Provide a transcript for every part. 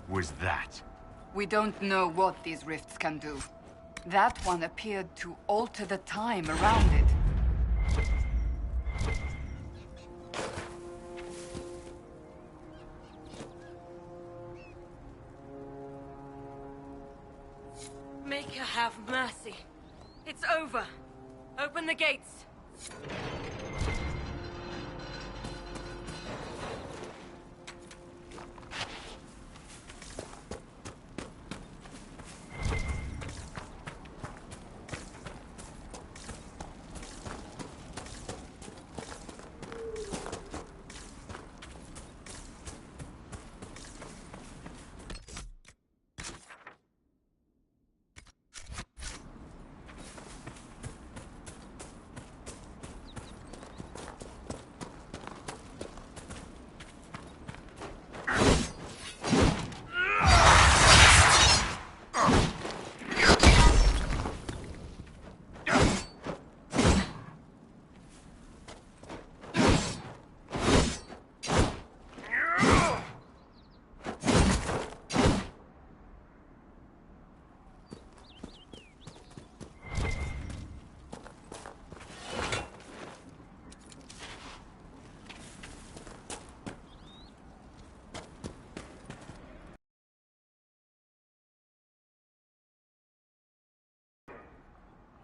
was that? We don't know what these rifts can do. That one appeared to alter the time around it. Make her have mercy. It's over. Open the gates.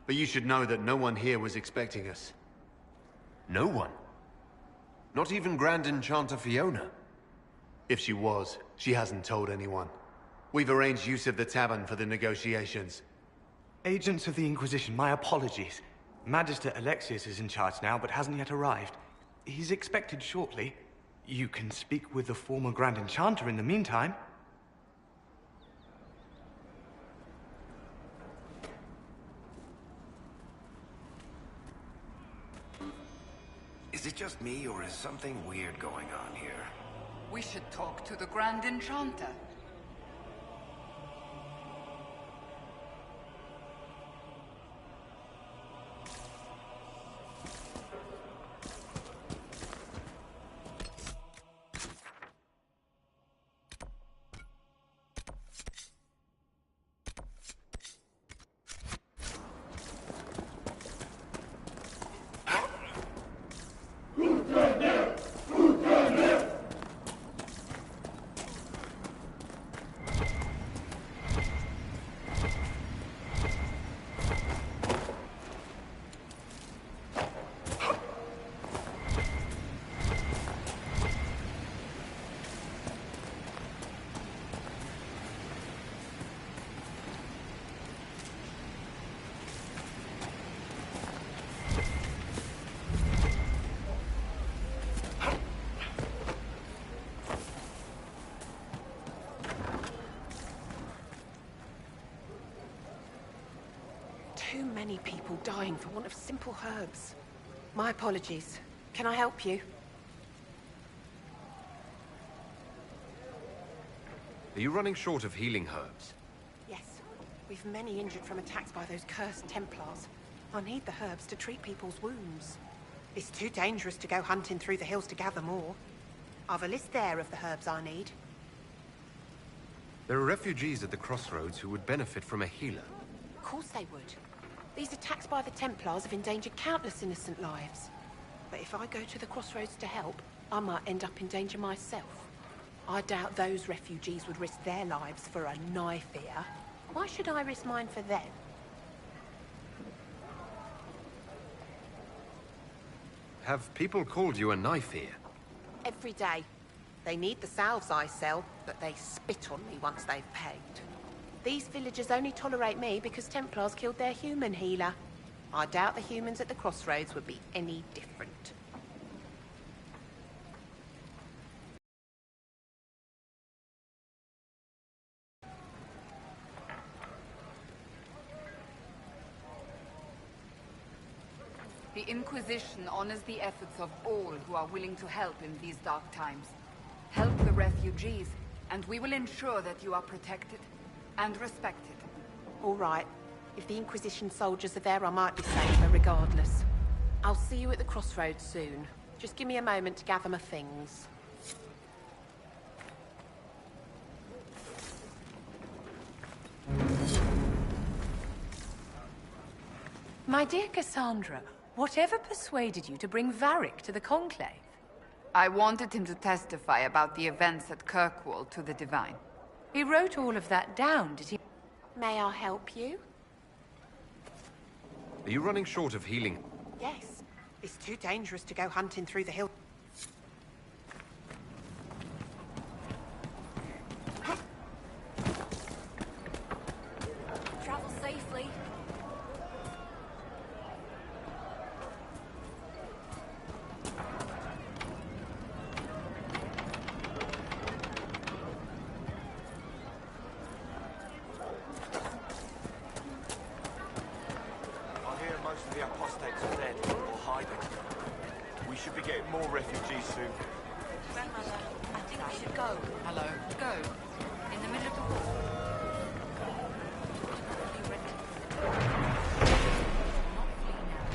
But you should know that no one here was expecting us. No one? Not even Grand Enchanter Fiona? If she was, she hasn't told anyone. We've arranged use of the tavern for the negotiations. Agents of the Inquisition, my apologies. Magister Alexius is in charge now, but hasn't yet arrived. He's expected shortly. You can speak with the former Grand Enchanter in the meantime. Is it just me, or is something weird going on here? We should talk to the Grand Enchanter. Too many people dying for want of simple herbs. My apologies. Can I help you? Are you running short of healing herbs? Yes. We've many injured from attacks by those cursed Templars. I need the herbs to treat people's wounds. It's too dangerous to go hunting through the hills to gather more. I've a list there of the herbs I need. There are refugees at the crossroads who would benefit from a healer. Of course they would. These attacks by the Templars have endangered countless innocent lives. But if I go to the crossroads to help, I might end up in danger myself. I doubt those refugees would risk their lives for a knife here. Why should I risk mine for them? Have people called you a knife ear? Every day. They need the salves I sell, but they spit on me once they've paid. These villagers only tolerate me because Templars killed their human healer. I doubt the humans at the crossroads would be any different. The Inquisition honors the efforts of all who are willing to help in these dark times. Help the refugees, and we will ensure that you are protected and respected. All right. If the Inquisition soldiers are there, I might be safer regardless. I'll see you at the crossroads soon. Just give me a moment to gather my things. My dear Cassandra, whatever persuaded you to bring Varric to the Conclave? I wanted him to testify about the events at Kirkwall to the Divine. He wrote all of that down, did he? May I help you? Are you running short of healing? Yes. It's too dangerous to go hunting through the hills. Travel safely. I hear most of the apostates are dead or hiding. We should be getting more refugees soon. Grandmother, I think we should go. Hello. Go. In the middle of the war. Be ready. Not flee now.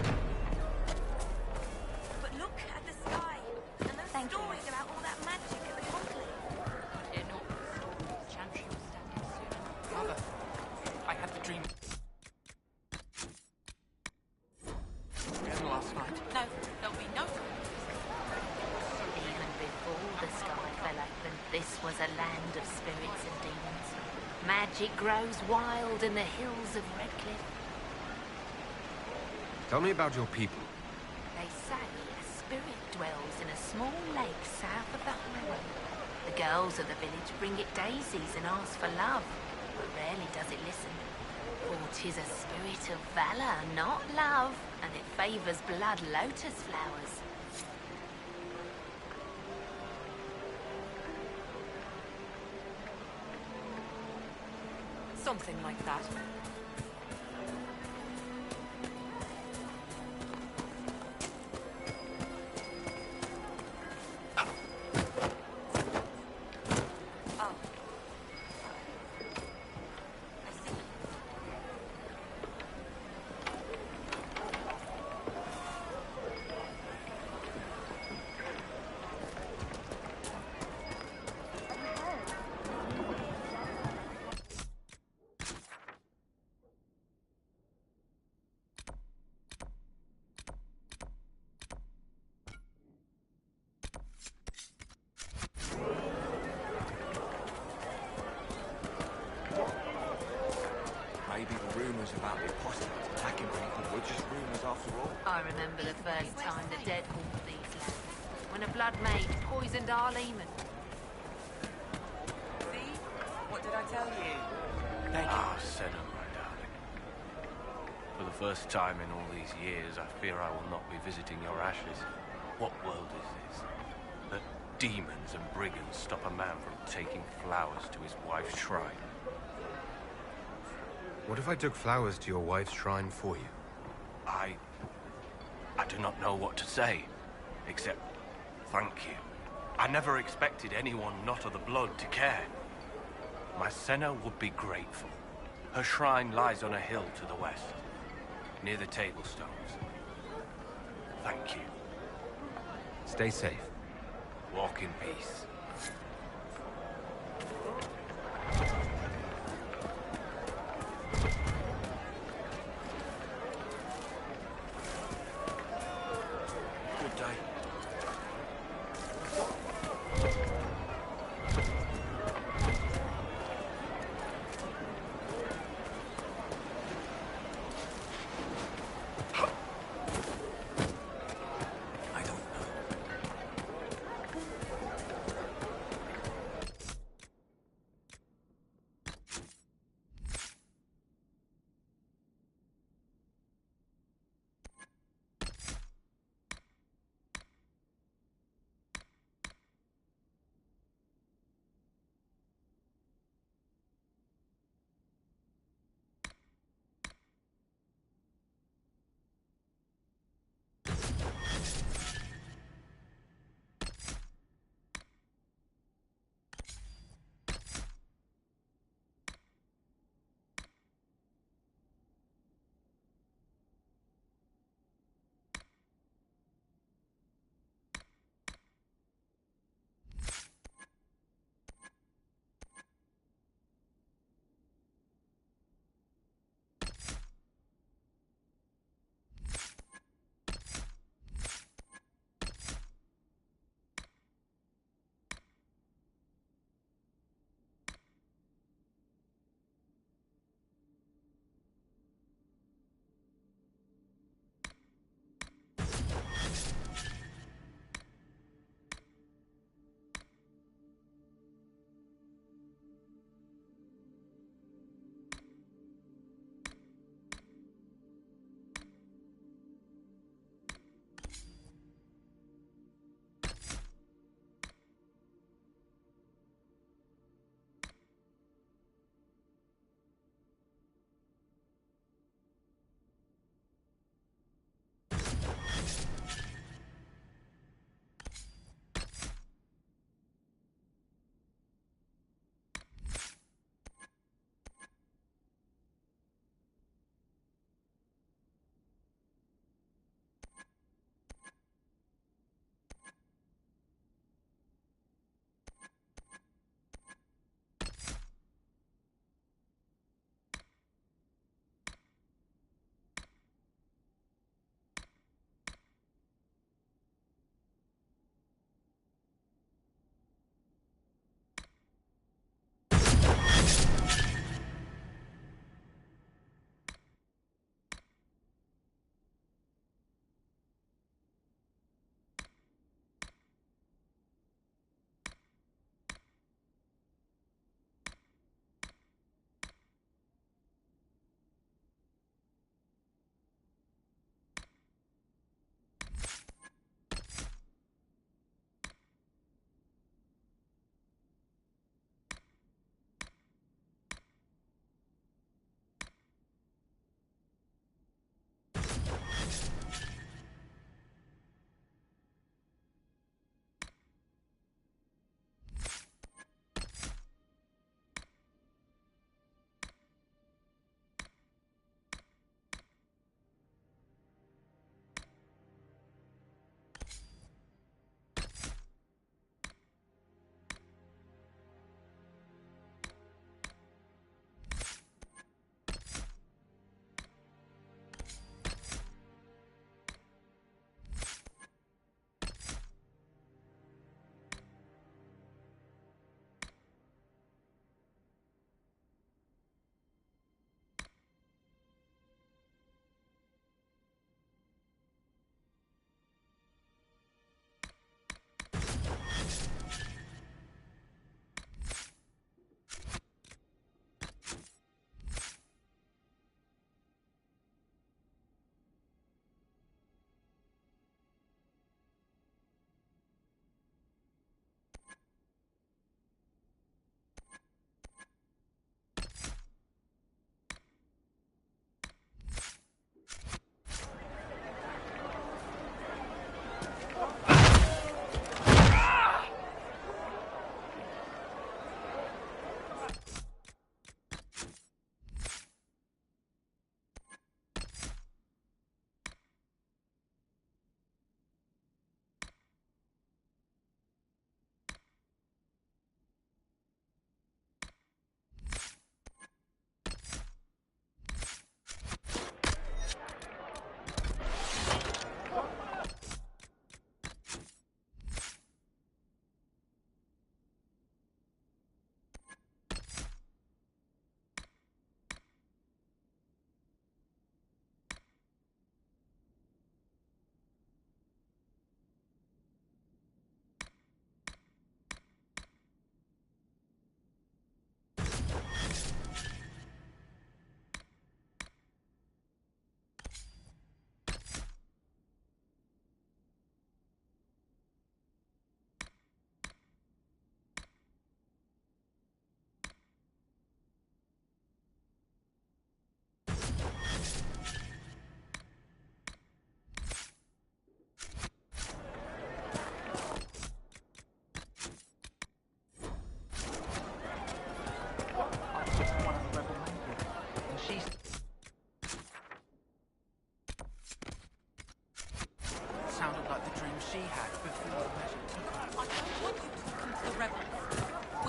But look at the sky. And those stories about all that magic at the conclave. They're not stories. Chantry will stand in soon. Mother, I had the dream. We had last night. No, there'll be no time. Even before the sky fell open, this was a land of spirits and demons. Magic grows wild in the hills of Redcliffe. Tell me about your people. They say a spirit dwells in a small lake south of the highway. The girls of the village bring it daisies and ask for love, but rarely does it listen. For 'tis a spirit of valor, not love, and it favors blood lotus flowers. Something like that. Oh. I see. Maybe the rumours about the apostates attacking people were just rumours after all. I remember the first time the dead walked these lands, when a blood maid poisoned our leman. See? What did I tell you? Thank you. Ah, Senna, my darling. For the first time in all these years, I fear I will not be visiting your ashes. What world is this? That demons and brigands stop a man from taking flowers to his wife's shrine. What if I took flowers to your wife's shrine for you? I do not know what to say, except thank you. I never expected anyone not of the blood to care. My Senna would be grateful. Her shrine lies on a hill to the west, near the tablstones. Thank you. Stay safe. Walk in peace. Good day. I don't know.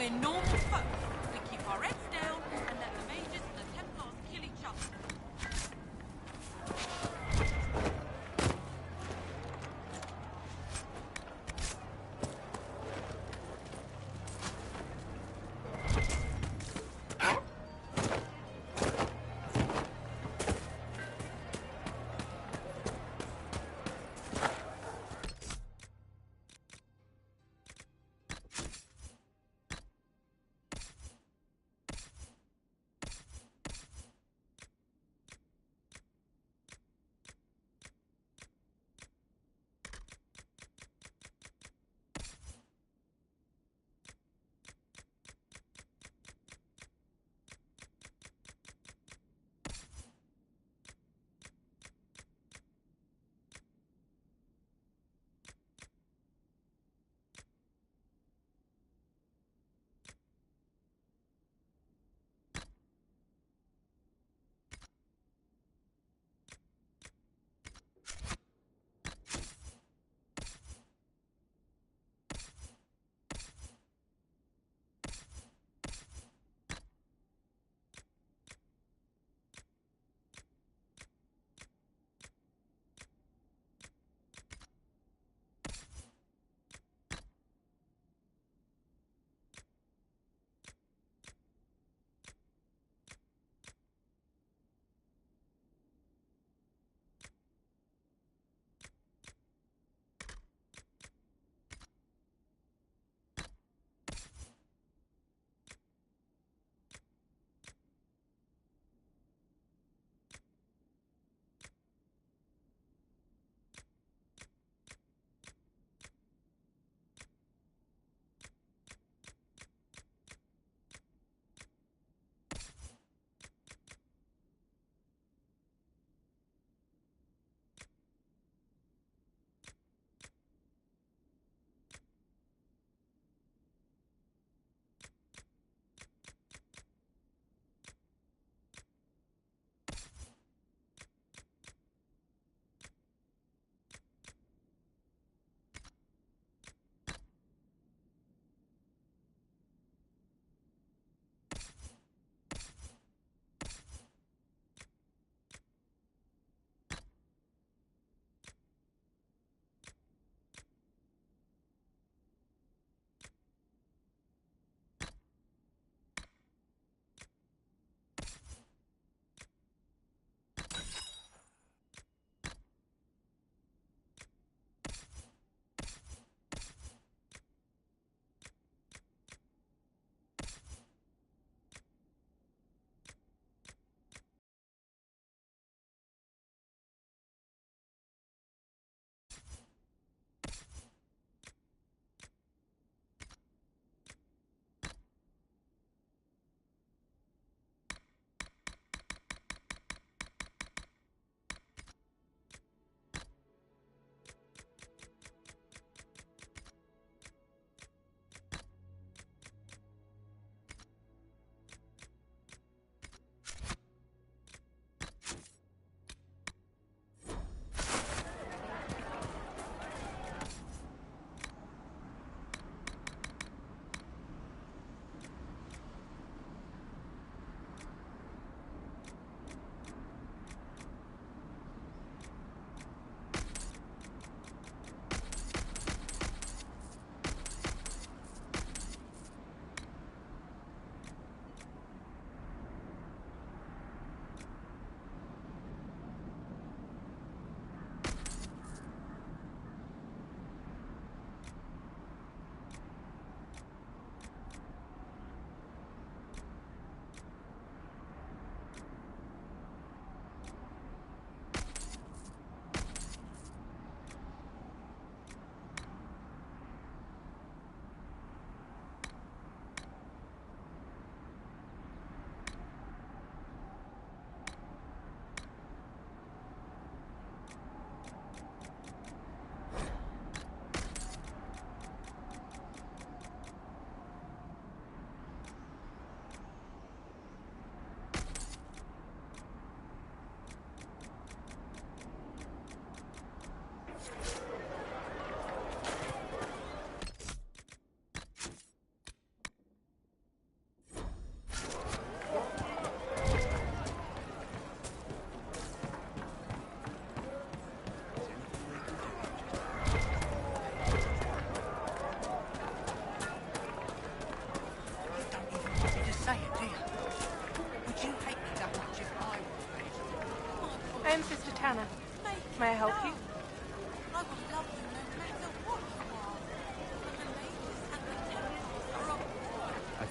We're normal folk. We keep our heads down and let the mages and the Templars kill each other.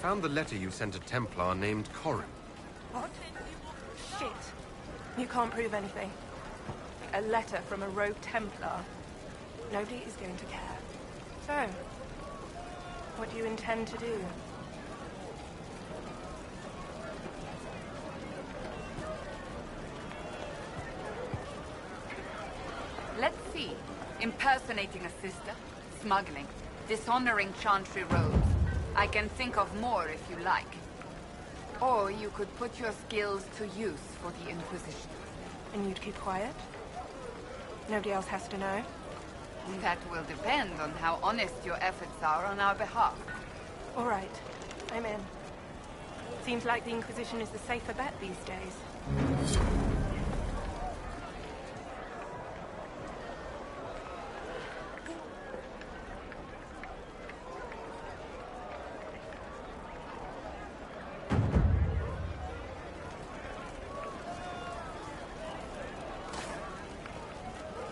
found the letter you sent a Templar named Corin. What? Shit. You can't prove anything. A letter from a rogue Templar. Nobody is going to care. So, what do you intend to do? Let's see. Impersonating a sister, smuggling, dishonoring Chantry roads. I can think of more if you like. Or you could put your skills to use for the Inquisition. And you'd keep quiet? Nobody else has to know? That will depend on how honest your efforts are on our behalf. All right. I'm in. Seems like the Inquisition is the safer bet these days.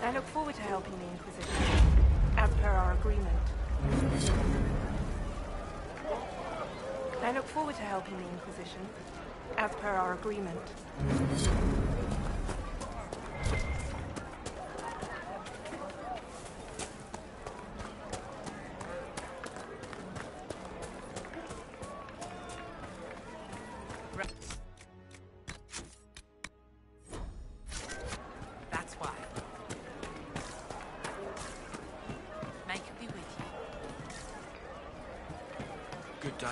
I look forward to helping the Inquisition, as per our agreement. I look forward to helping the Inquisition, as per our agreement. That's why. May it be with you. Good day.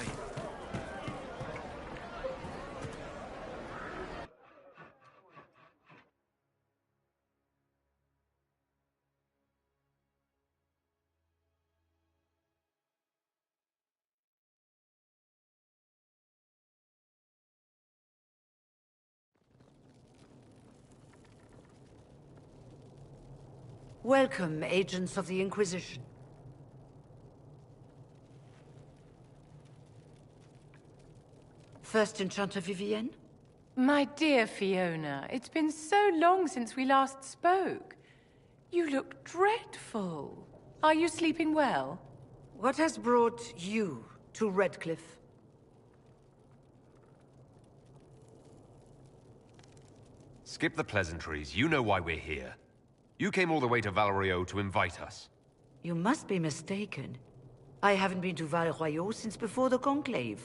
Welcome, agents of the Inquisition. First Enchanter Vivienne? My dear Fiona, it's been so long since we last spoke. You look dreadful. Are you sleeping well? What has brought you to Redcliffe? Skip the pleasantries. You know why we're here. You came all the way to Valrio to invite us. You must be mistaken. I haven't been to Val Royaux since before the Conclave.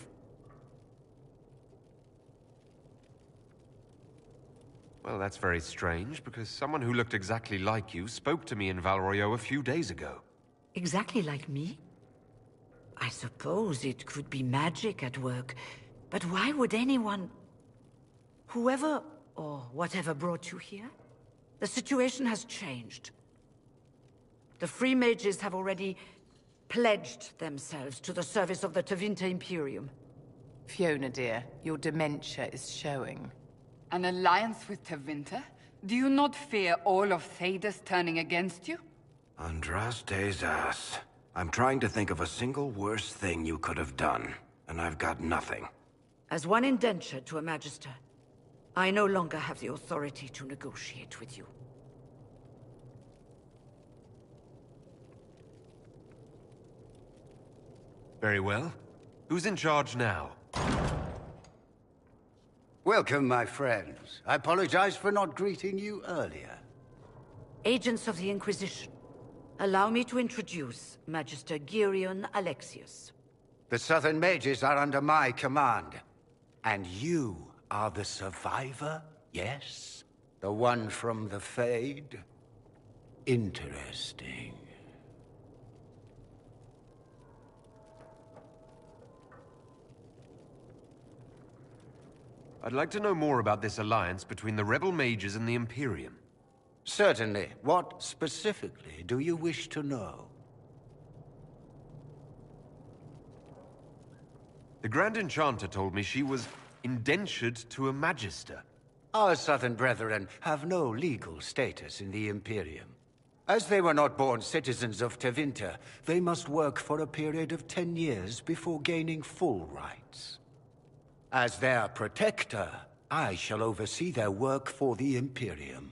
Well, that's very strange, because someone who looked exactly like you spoke to me in Valrio a few days ago. Exactly like me? I suppose it could be magic at work, but why would anyone... Whoever or whatever brought you here? The situation has changed. The Free Mages have already pledged themselves to the service of the Tevinter Imperium. Fiona, dear, your dementia is showing. An alliance with Tevinter? Do you not fear all of Thedas turning against you? Andraste's ass. I'm trying to think of a single worse thing you could have done, and I've got nothing. As one indentured to a Magister, I no longer have the authority to negotiate with you. Very well. Who's in charge now? Welcome, my friends. I apologize for not greeting you earlier. Agents of the Inquisition, allow me to introduce Magister Girion Alexius. The Southern Mages are under my command. And you are the survivor, yes? The one from the Fade? Interesting. I'd like to know more about this alliance between the rebel mages and the Imperium. Certainly. What specifically do you wish to know? The Grand Enchanter told me she was indentured to a Magister. Our Southern brethren have no legal status in the Imperium. As they were not born citizens of Tevinter, they must work for a period of 10 years before gaining full rights. As their protector, I shall oversee their work for the Imperium.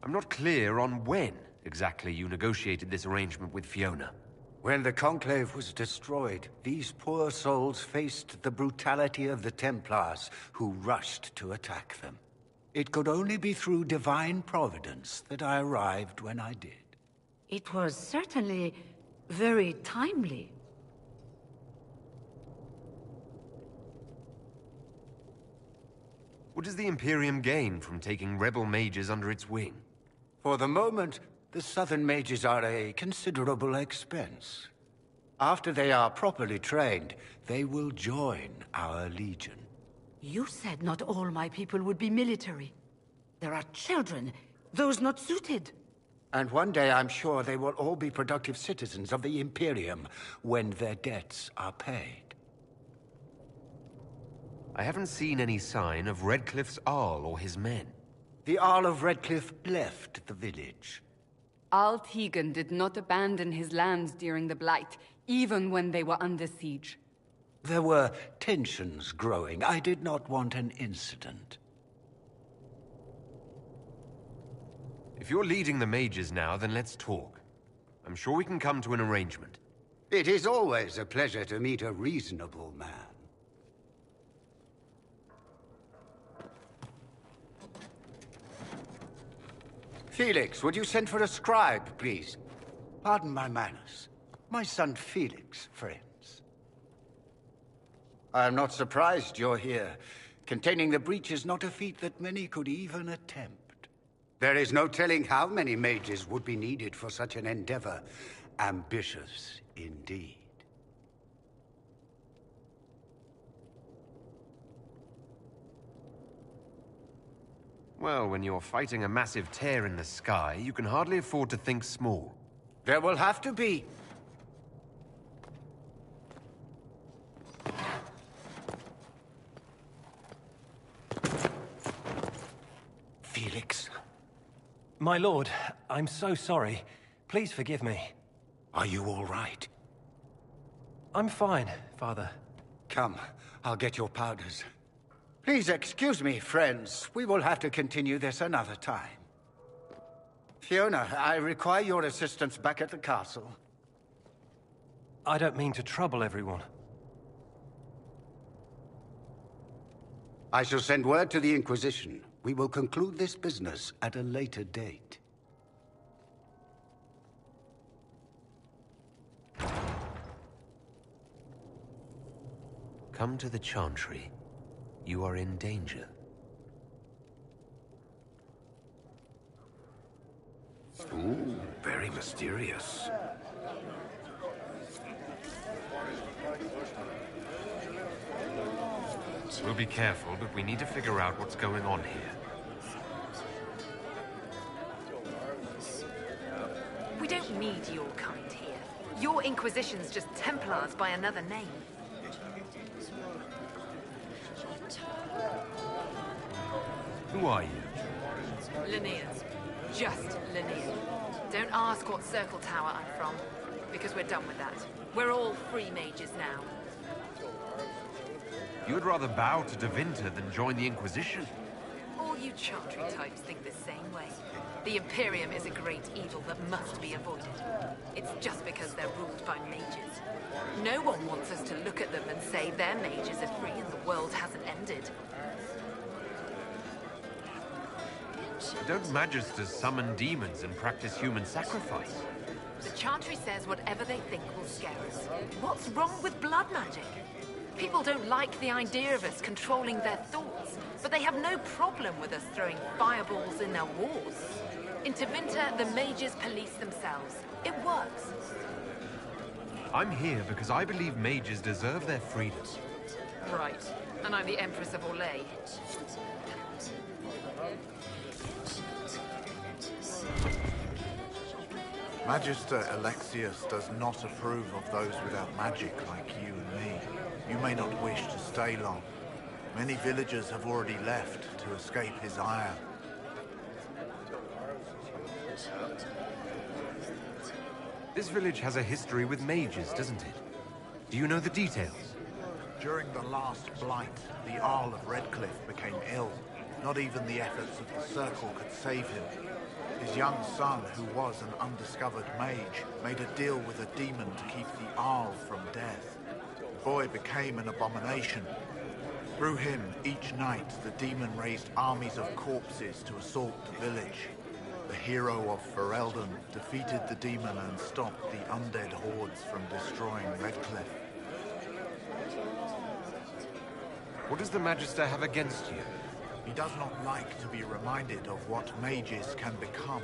I'm not clear on when exactly you negotiated this arrangement with Fiona. When the Conclave was destroyed, these poor souls faced the brutality of the Templars, who rushed to attack them. It could only be through divine providence that I arrived when I did. It was certainly very timely. What does the Imperium gain from taking rebel mages under its wing? For the moment, the Southern mages are a considerable expense. After they are properly trained, they will join our legion. You said not all my people would be military. There are children, those not suited. And one day I'm sure they will all be productive citizens of the Imperium when their debts are paid. I haven't seen any sign of Redcliffe's Arl or his men. The Arl of Redcliffe left the village. Arl Tegan did not abandon his lands during the Blight, even when they were under siege. There were tensions growing. I did not want an incident. If you're leading the mages now, then let's talk. I'm sure we can come to an arrangement. It is always a pleasure to meet a reasonable man. Felix, would you send for a scribe, please? Pardon my manners. My son Felix, friends. I am not surprised you're here. Containing the breach is not a feat that many could even attempt. There is no telling how many mages would be needed for such an endeavor. Ambitious, indeed. Well, when you're fighting a massive tear in the sky, you can hardly afford to think small. There will have to be... Felix. My lord, I'm so sorry. Please forgive me. Are you all right? I'm fine, Father. Come, I'll get your powders. Please excuse me, friends. We will have to continue this another time. Fiona, I require your assistance back at the castle. I don't mean to trouble everyone. I shall send word to the Inquisition. We will conclude this business at a later date. Come to the Chantry. You are in danger. Ooh, very mysterious. We'll be careful, but we need to figure out what's going on here. We don't need your kind here. Your Inquisition's just Templars by another name. Who are you? Linneans. Just Linnean. Don't ask what Circle Tower I'm from, because we're done with that. We're all free mages now. You would rather bow to Tevinter than join the Inquisition? All you Chantry types think the same way. The Imperium is a great evil that must be avoided. It's just because they're ruled by mages. No one wants us to look at them and say their mages are free and the world hasn't ended. Don't magisters summon demons and practice human sacrifice? The Chantry says whatever they think will scare us. What's wrong with blood magic? People don't like the idea of us controlling their thoughts, but they have no problem with us throwing fireballs in their wars. In Tevinter, the mages police themselves. It works. I'm here because I believe mages deserve their freedom. Right. And I'm the Empress of Orlais. Magister Alexius does not approve of those without magic like you and me. You may not wish to stay long. Many villagers have already left to escape his ire. This village has a history with mages, doesn't it? Do you know the details? During the last Blight, the Arl of Redcliffe became ill. Not even the efforts of the Circle could save him. His young son, who was an undiscovered mage, made a deal with a demon to keep the Arl from death. The boy became an abomination. Through him, each night, the demon raised armies of corpses to assault the village. The hero of Ferelden defeated the demon and stopped the undead hordes from destroying Redcliffe. What does the Magister have against you? He does not like to be reminded of what mages can become.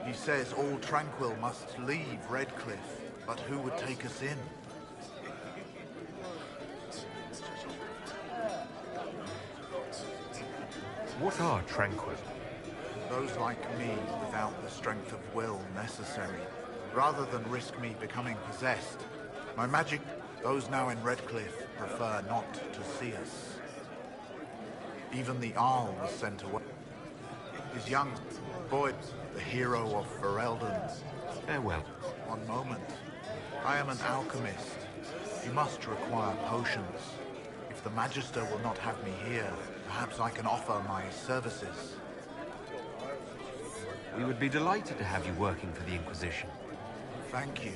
He says all Tranquil must leave Redcliffe, but who would take us in? What are Tranquil? Those like me without the strength of will necessary. Rather than risk me becoming possessed, my magic, those now in Redcliffe prefer not to see us. Even the Arl was sent away. His young boy, the hero of Ferelden. Farewell. One moment. I am an alchemist. You must require potions. If the Magister will not have me here, perhaps I can offer my services. We would be delighted to have you working for the Inquisition. Thank you.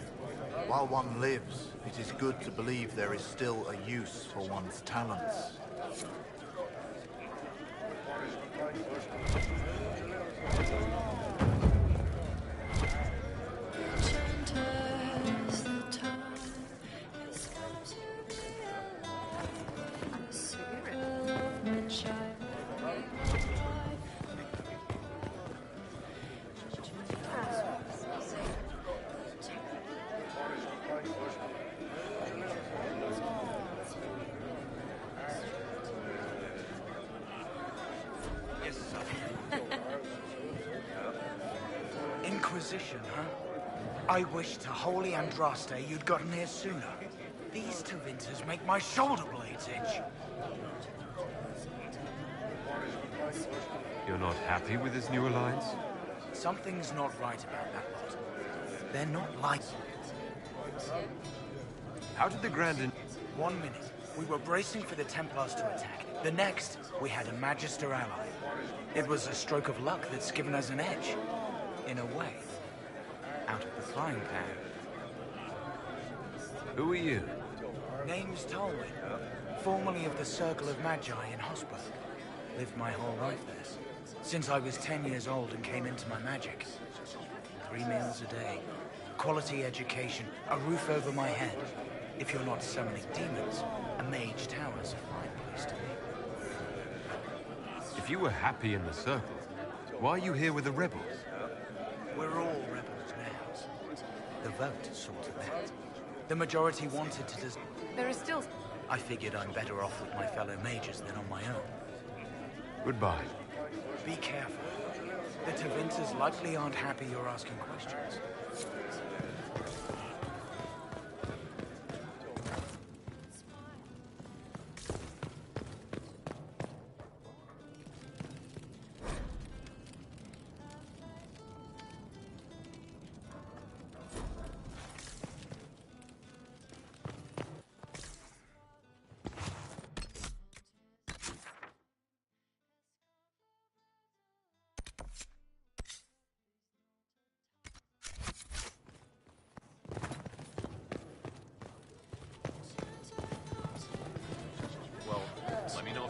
While one lives, it is good to believe there is still a use for one's talents. Inquisition, huh? I wish to holy Andraste you'd gotten here sooner. These Tevinters make my shoulder blades itch. You're not happy with this new alliance? Something's not right about that lot. They're not like... How did the Grand... 1 minute, we were bracing for the Templars to attack. The next, we had a Magister ally. It was a stroke of luck that's given us an edge. In a way. Out of the frying pan. Who are you? Name's Tolwyn. Formerly of the Circle of Magi in Hosberg. Lived my whole life there. Since I was 10 years old and came into my magic. 3 meals a day. Quality education. A roof over my head. If you're not summoning demons, a mage tower's a fine place to be. If you were happy in the Circle, why are you here with the rebels? We're all rebels now. The vote sorted that. The majority wanted to There is still... I figured I'm better off with my fellow mages than on my own. Goodbye. Be careful. The Tevinters likely aren't happy you're asking questions. Let me know.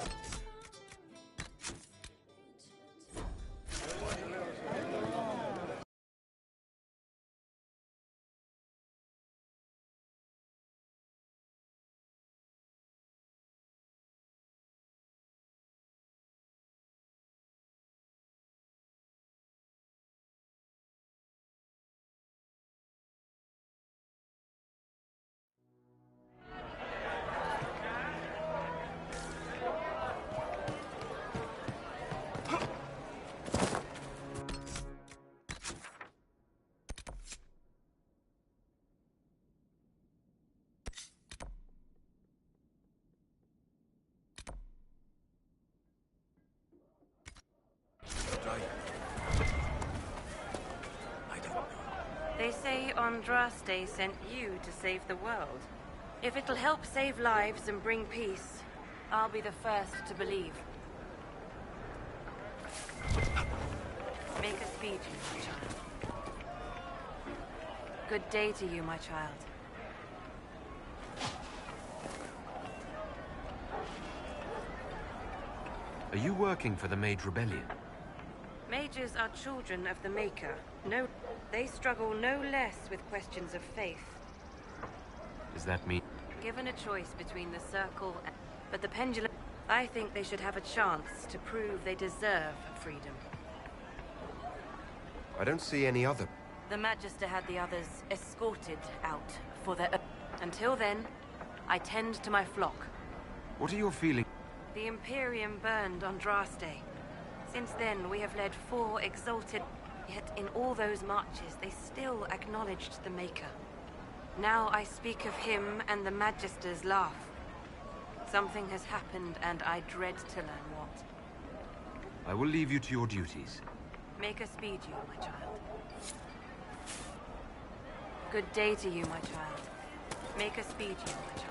They say Andraste sent you to save the world. If it'll help save lives and bring peace, I'll be the first to believe. Make a speed, my child. Good day to you, my child. Are you working for the Mage Rebellion? Mages are children of the Maker. No, they struggle no less with questions of faith. Does that mean... Given a choice between the Circle and... But the Pendulum... I think they should have a chance to prove they deserve freedom. I don't see any other... The Magister had the others escorted out for their... Until then, I tend to my flock. What are your feelings? The Imperium burned on Draste. Since then, we have led 4 exalted... Yet in all those marches, they still acknowledged the Maker. Now I speak of him and the Magisters laugh. Something has happened, and I dread to learn what. I will leave you to your duties. Make a speed, you, my child. Good day to you, my child. Make a speed, you, my child.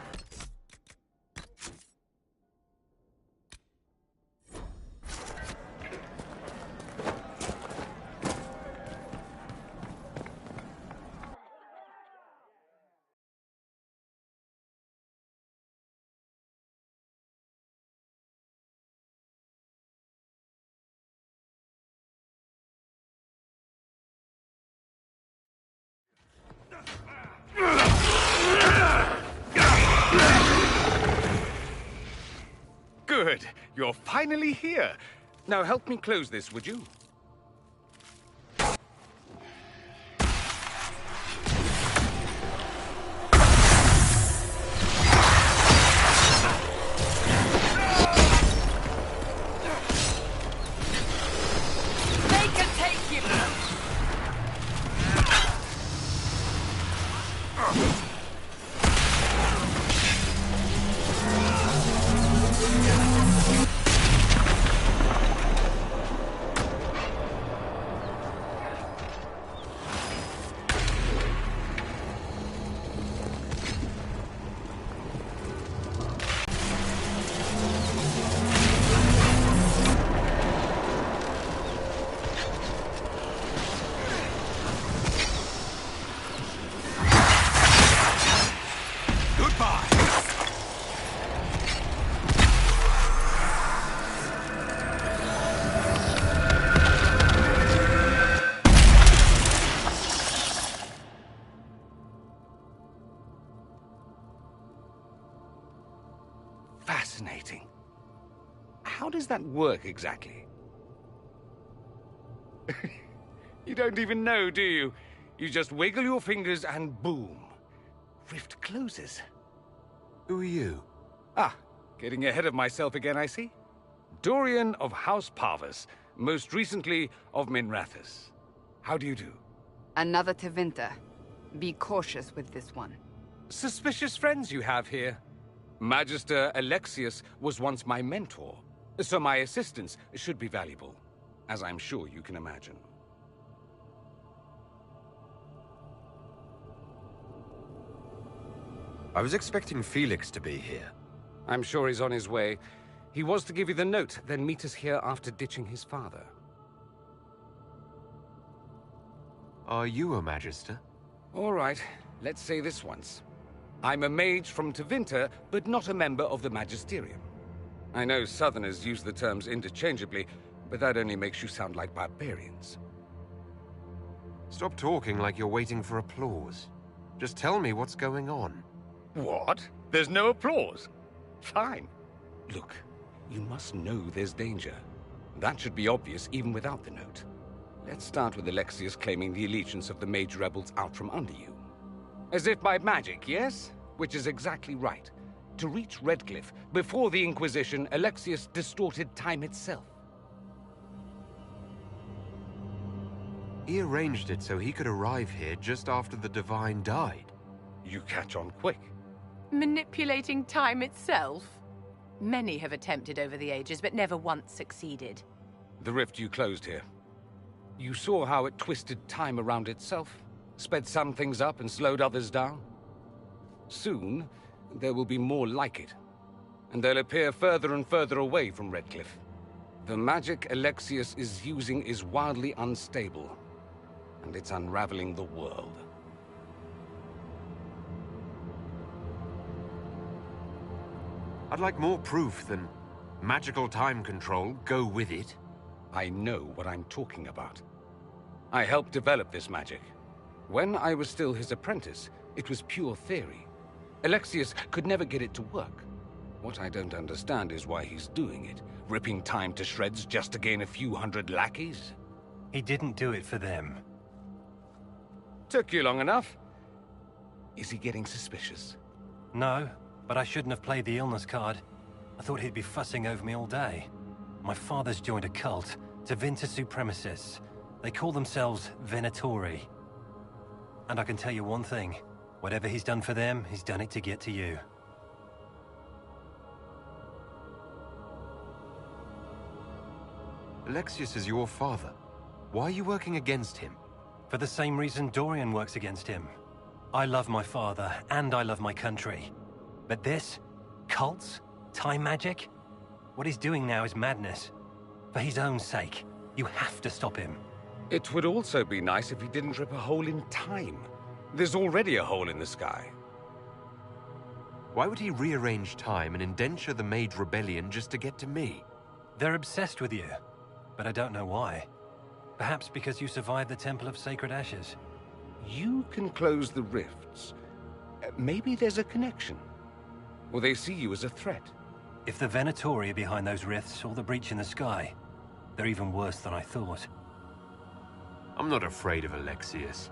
Good. You're finally here. Now help me close this, would you? Fascinating. How does that work exactly? You don't even know, do you? You just wiggle your fingers and boom. Rift closes. Who are you? Ah, getting ahead of myself again, I see. Dorian of House Parvus, most recently of Minrathous. How do you do? Another Tevinter. Be cautious with this one. Suspicious friends you have here. Magister Alexius was once my mentor, so my assistance should be valuable, as I'm sure you can imagine. I was expecting Felix to be here. I'm sure he's on his way. He was to give you the note, then meet us here after ditching his father. Are you a Magister? All right, let's say this once. I'm a mage from Tevinter, but not a member of the Magisterium. I know Southerners use the terms interchangeably, but that only makes you sound like barbarians. Stop talking like you're waiting for applause. Just tell me what's going on. What? There's no applause? Fine. Look, you must know there's danger. That should be obvious even without the note. Let's start with Alexius claiming the allegiance of the mage rebels out from under you. As if by magic, yes? Which is exactly right. To reach Redcliffe, before the Inquisition, Alexius distorted time itself. He arranged it so he could arrive here just after the Divine died. You catch on quick. Manipulating time itself? Many have attempted over the ages, but never once succeeded. The rift you closed here. You saw how it twisted time around itself, sped some things up and slowed others down. Soon, there will be more like it, and they'll appear further and further away from Redcliffe. The magic Alexius is using is wildly unstable, and it's unraveling the world. I'd like more proof than magical time control. Go with it. I know what I'm talking about. I helped develop this magic. When I was still his apprentice, it was pure theory. Alexius could never get it to work. What I don't understand is why he's doing it, ripping time to shreds just to gain a few hundred lackeys. He didn't do it for them. Took you long enough. Is he getting suspicious? No, but I shouldn't have played the illness card. I thought he'd be fussing over me all day. My father's joined a cult, Tevinter Supremacists. They call themselves Venatori. And I can tell you one thing. Whatever he's done for them, he's done it to get to you. Alexius is your father. Why are you working against him? For the same reason Dorian works against him. I love my father, and I love my country. But this? Cults? Time magic? What he's doing now is madness. For his own sake, you have to stop him. It would also be nice if he didn't rip a hole in time. There's already a hole in the sky. Why would he rearrange time and indenture the Mage Rebellion just to get to me? They're obsessed with you, but I don't know why. Perhaps because you survived the Temple of Sacred Ashes. You can close the rifts. Maybe there's a connection. Or they see you as a threat. If the Venatori are behind those rifts or the breach in the sky, they're even worse than I thought. I'm not afraid of Alexius.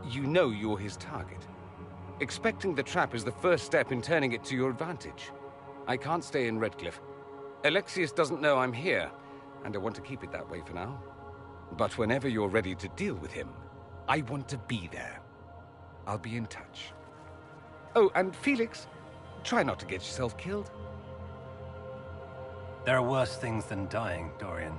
You know you're his target. Expecting the trap is the first step in turning it to your advantage. I can't stay in Redcliffe. Alexius doesn't know I'm here, and I want to keep it that way for now. But whenever you're ready to deal with him, I want to be there. I'll be in touch. Oh, and Felix, try not to get yourself killed. There are worse things than dying, Dorian.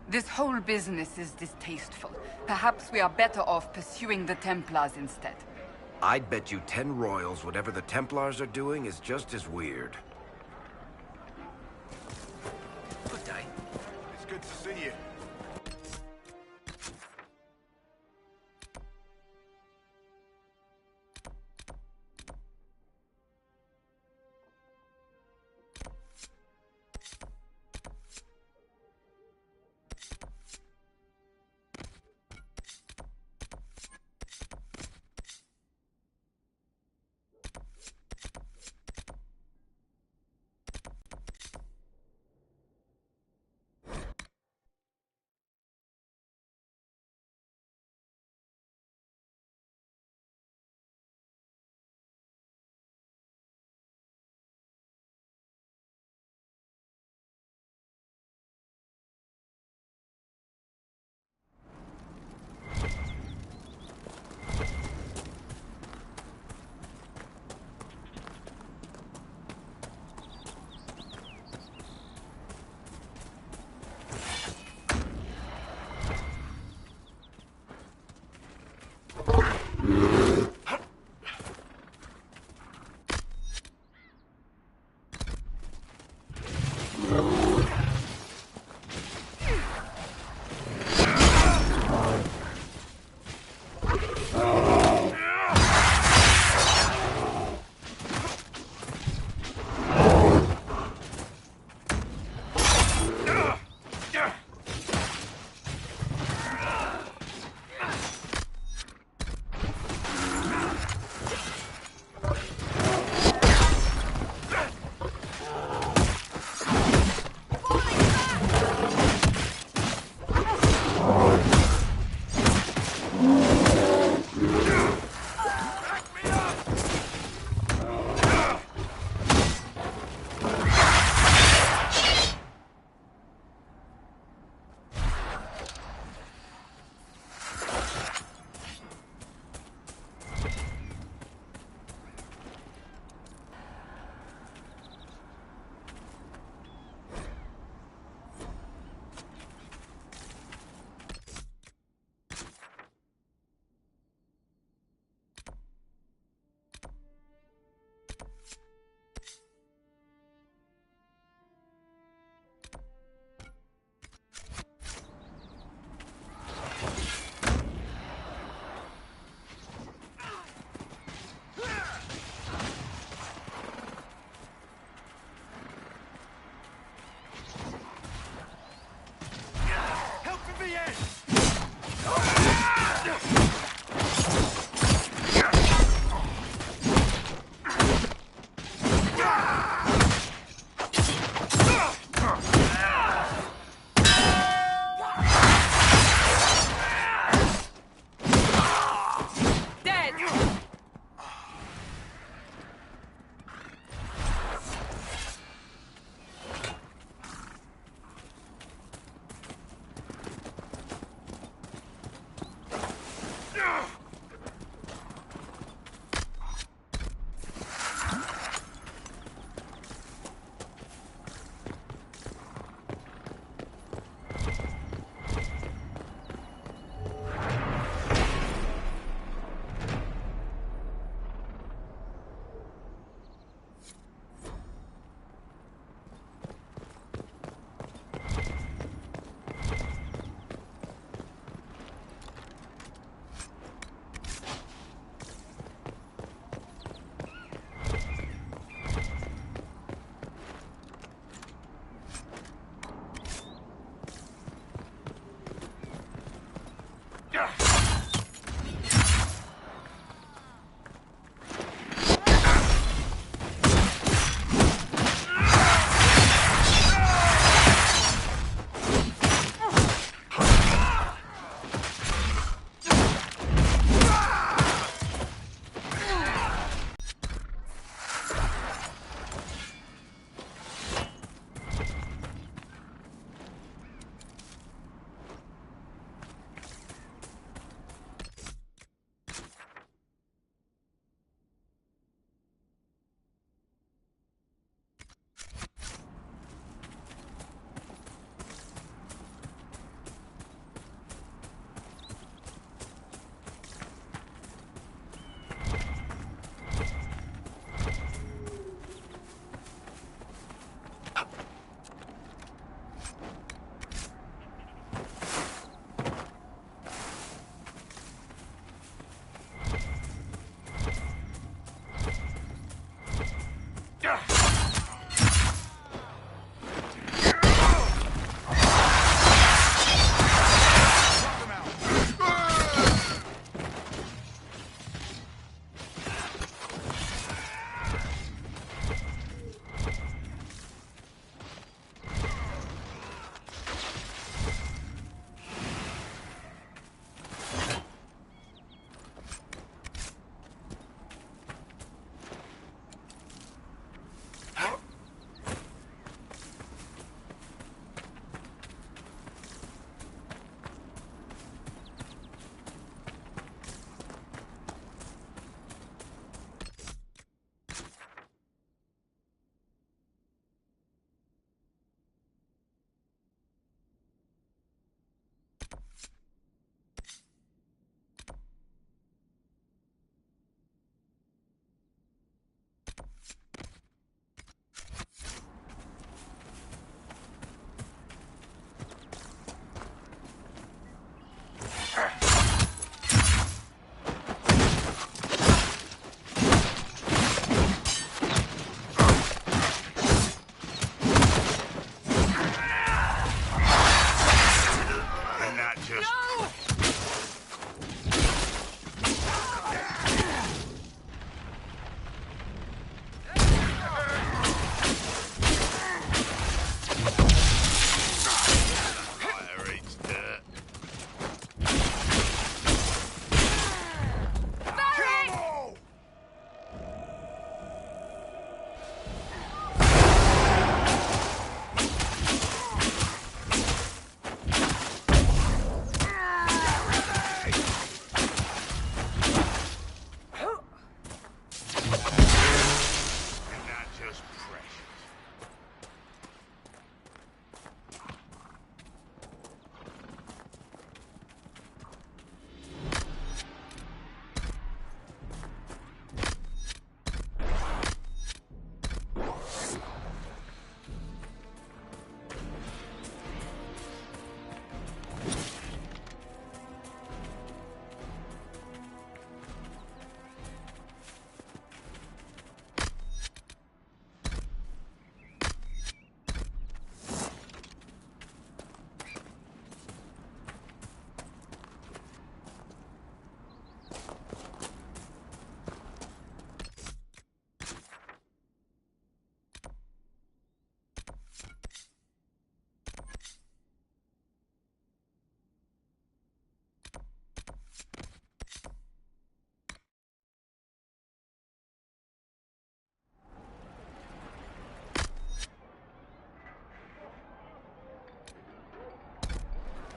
This whole business is distasteful. Perhaps we are better off pursuing the Templars instead. I'd bet you 10 royals whatever the Templars are doing is just as weird. Good day. It's good to see you.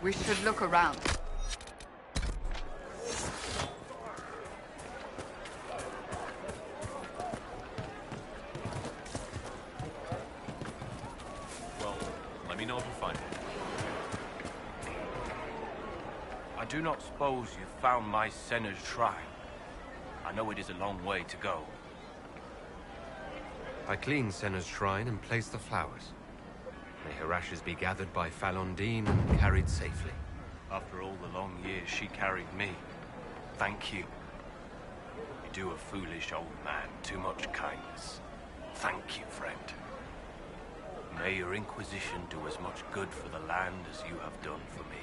We should look around. Well, let me know if you find it. I do not suppose you've found my Senna's shrine. I know it is a long way to go. I cleaned Senna's shrine and placed the flowers. May her ashes be gathered by Falondine and carried safely. After all the long years she carried me, thank you. You do a foolish old man too much kindness. Thank you, friend. May your Inquisition do as much good for the land as you have done for me.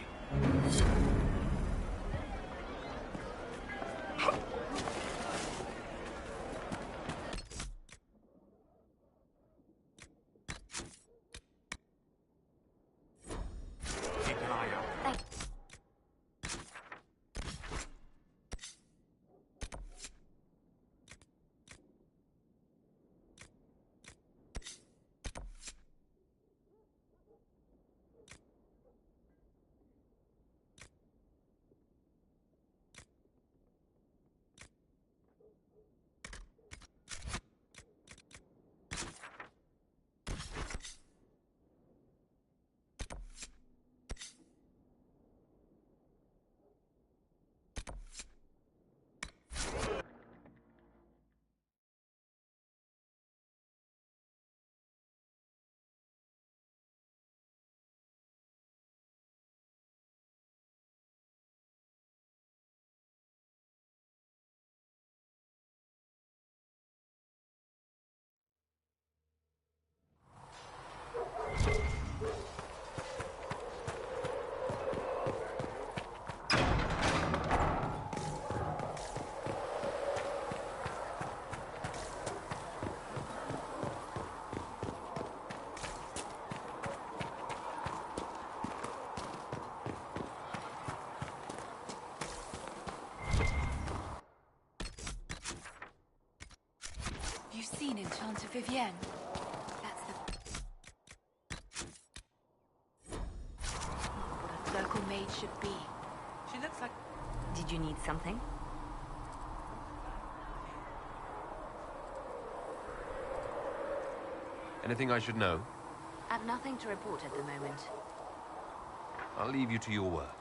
You've seen Enchanter Vivienne? That's what a circle maid should be. She looks like... Did you need something? Anything I should know? I've nothing to report at the moment. I'll leave you to your work.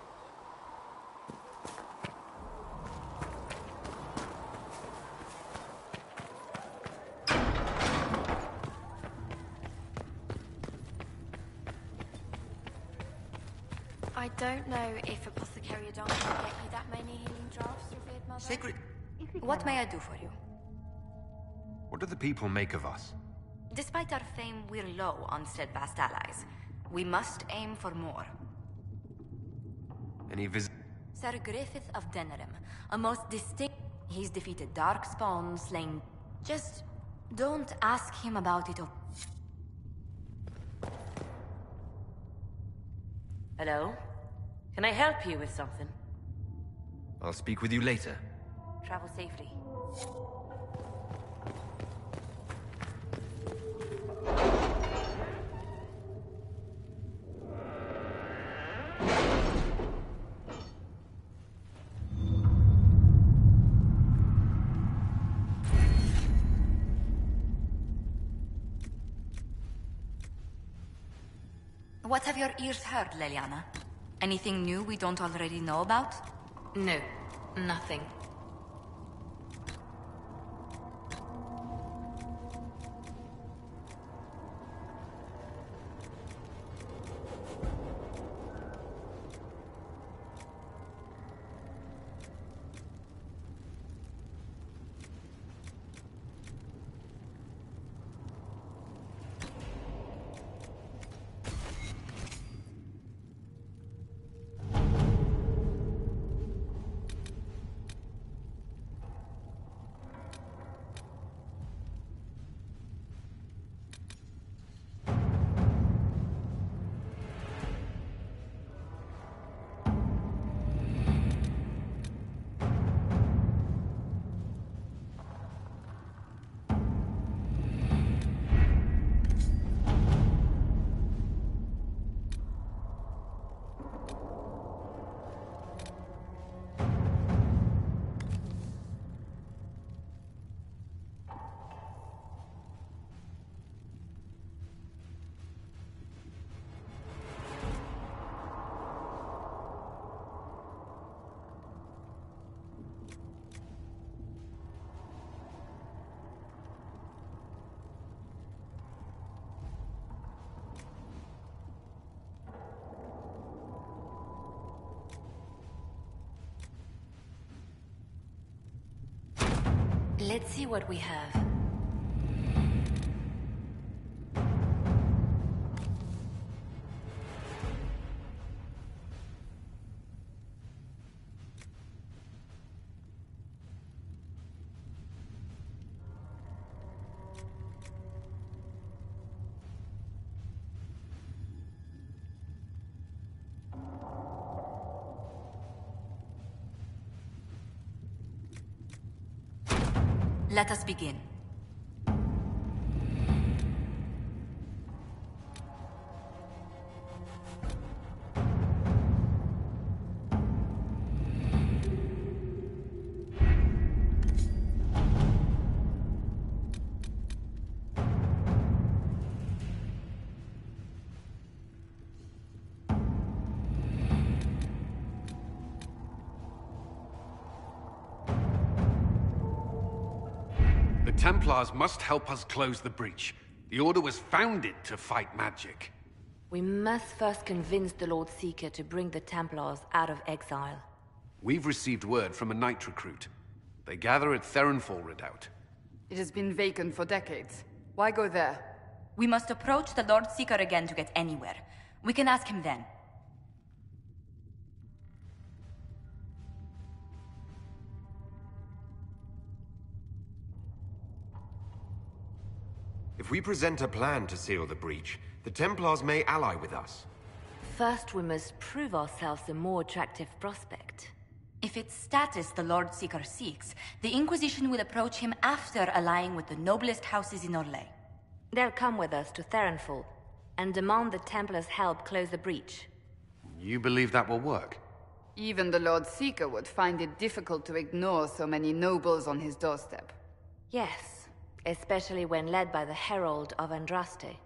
I don't know if Apothecary Adon can get you that many healing drafts, revered mother. Sacred... What may I do for you? What do the people make of us? Despite our fame, we're low on steadfast allies. We must aim for more. Any Sir Griffith of Denerim, a most distinct... He's defeated Darkspawn, slain... Just don't ask him about it. Hello? Can I help you with something? I'll speak with you later. Travel safely. What have your ears heard, Leliana? Anything new we don't already know about? No, nothing. Let's see what we have. Let us begin. The Templars must help us close the breach. The Order was founded to fight magic. We must first convince the Lord Seeker to bring the Templars out of exile. We've received word from a knight recruit. They gather at Theronfall Redoubt. It has been vacant for decades. Why go there? We must approach the Lord Seeker again to get anywhere. We can ask him then. If we present a plan to seal the breach, the Templars may ally with us. First, we must prove ourselves a more attractive prospect. If it's status the Lord Seeker seeks, the Inquisition will approach him after allying with the noblest houses in Orlais. They'll come with us to Theronfall and demand the Templars' help close the breach. You believe that will work? Even the Lord Seeker would find it difficult to ignore so many nobles on his doorstep. Yes, especially when led by the Herald of Andraste.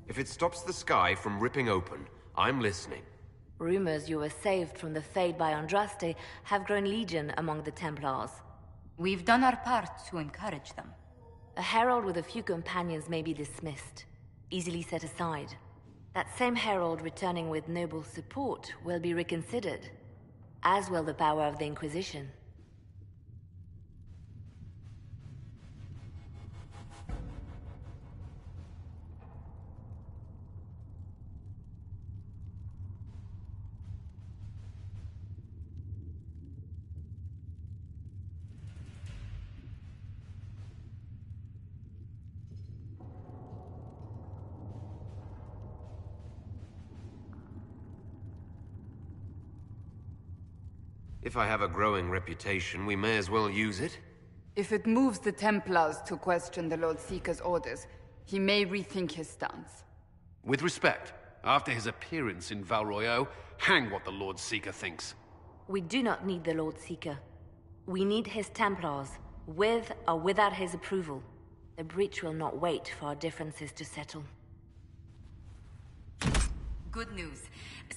If it stops the sky from ripping open, I'm listening. Rumors you were saved from the fate by Andraste have grown legion among the Templars. We've done our part to encourage them. A herald with a few companions may be dismissed, easily set aside. That same herald returning with noble support will be reconsidered, as will the power of the Inquisition. If I have a growing reputation, we may as well use it. If it moves the Templars to question the Lord Seeker's orders, he may rethink his stance. With respect, after his appearance in Val Royeaux, hang what the Lord Seeker thinks. We do not need the Lord Seeker. We need his Templars, with or without his approval. The breach will not wait for our differences to settle. Good news.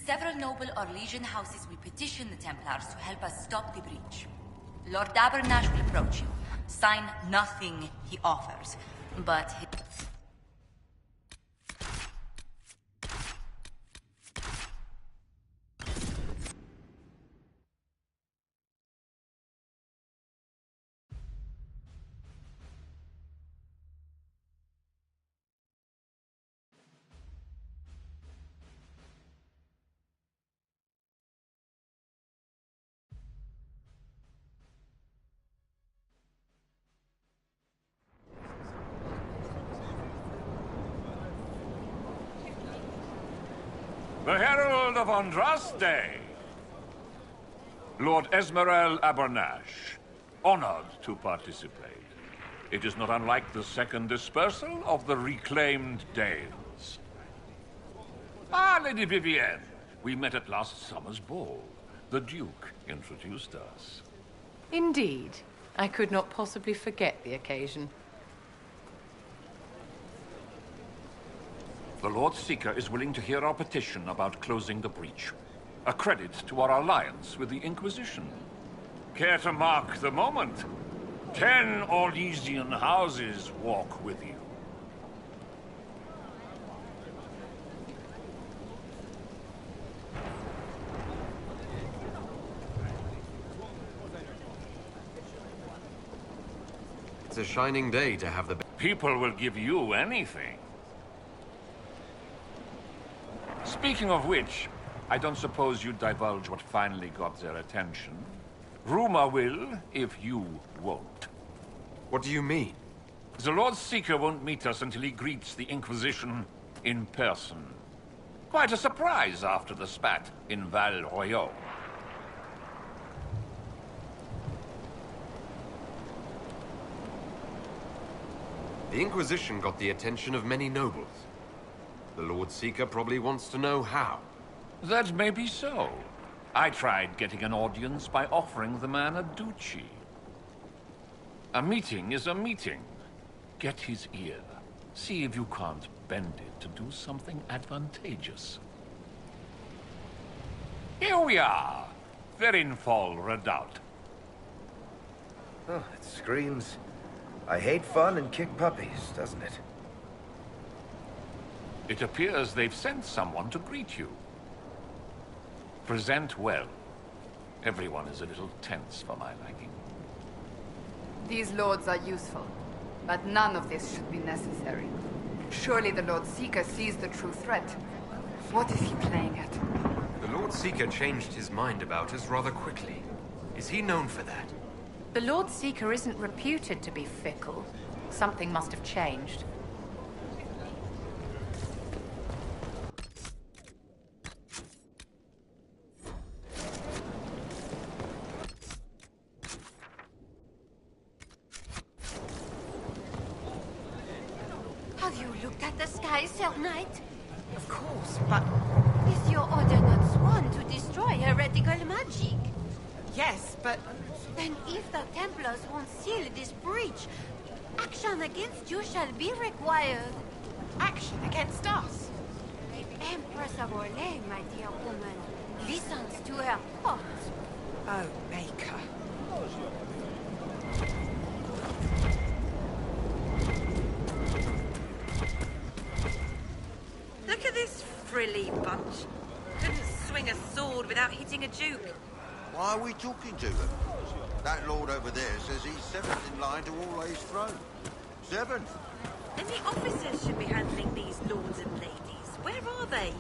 Several noble or legion houses will petition the Templars to help us stop the breach. Lord Abernash will approach you. Sign nothing he offers, but The Herald of Andraste! Lord Esmerel Abernash, honored to participate. It is not unlike the second dispersal of the reclaimed Dales. Ah, Lady Vivienne, we met at last summer's ball. The Duke introduced us. Indeed. I could not possibly forget the occasion. The Lord Seeker is willing to hear our petition about closing the breach. A credit to our alliance with the Inquisition. Care to mark the moment? 10 Orlesian houses walk with you. It's a shining day to have the... People will give you anything. Speaking of which, I don't suppose you'd divulge what finally got their attention. Rumor will, if you won't. What do you mean? The Lord Seeker won't meet us until he greets the Inquisition in person. Quite a surprise after the spat in Val Royaux. The Inquisition got the attention of many nobles. The Lord Seeker probably wants to know how. That may be so. I tried getting an audience by offering the man a duchy. A meeting is a meeting. Get his ear. See if you can't bend it to do something advantageous. Here we are. Verinfol Redoubt. Oh, it screams, I hate fun and kick puppies, doesn't it? It appears they've sent someone to greet you. Present well. Everyone is a little tense for my liking. These lords are useful, but none of this should be necessary. Surely the Lord Seeker sees the true threat. What is he playing at? The Lord Seeker changed his mind about us rather quickly. Is he known for that? The Lord Seeker isn't reputed to be fickle. Something must have changed. Have you looked at the sky, Sir Knight? Of course, but... Is your order not sworn to destroy heretical magic? Yes, but... Then if the Templars won't seal this breach, action against you shall be required. Action against us? Empress of Orlais, my dear woman, listens to her thoughts. Oh, Baker. Look at this frilly bunch. Couldn't swing a sword without hitting a duke. Why are we talking to them? That lord over there says he's seventh in line to Orlais's throne. Seventh. And the officers should be handling these lords and ladies. Where are they?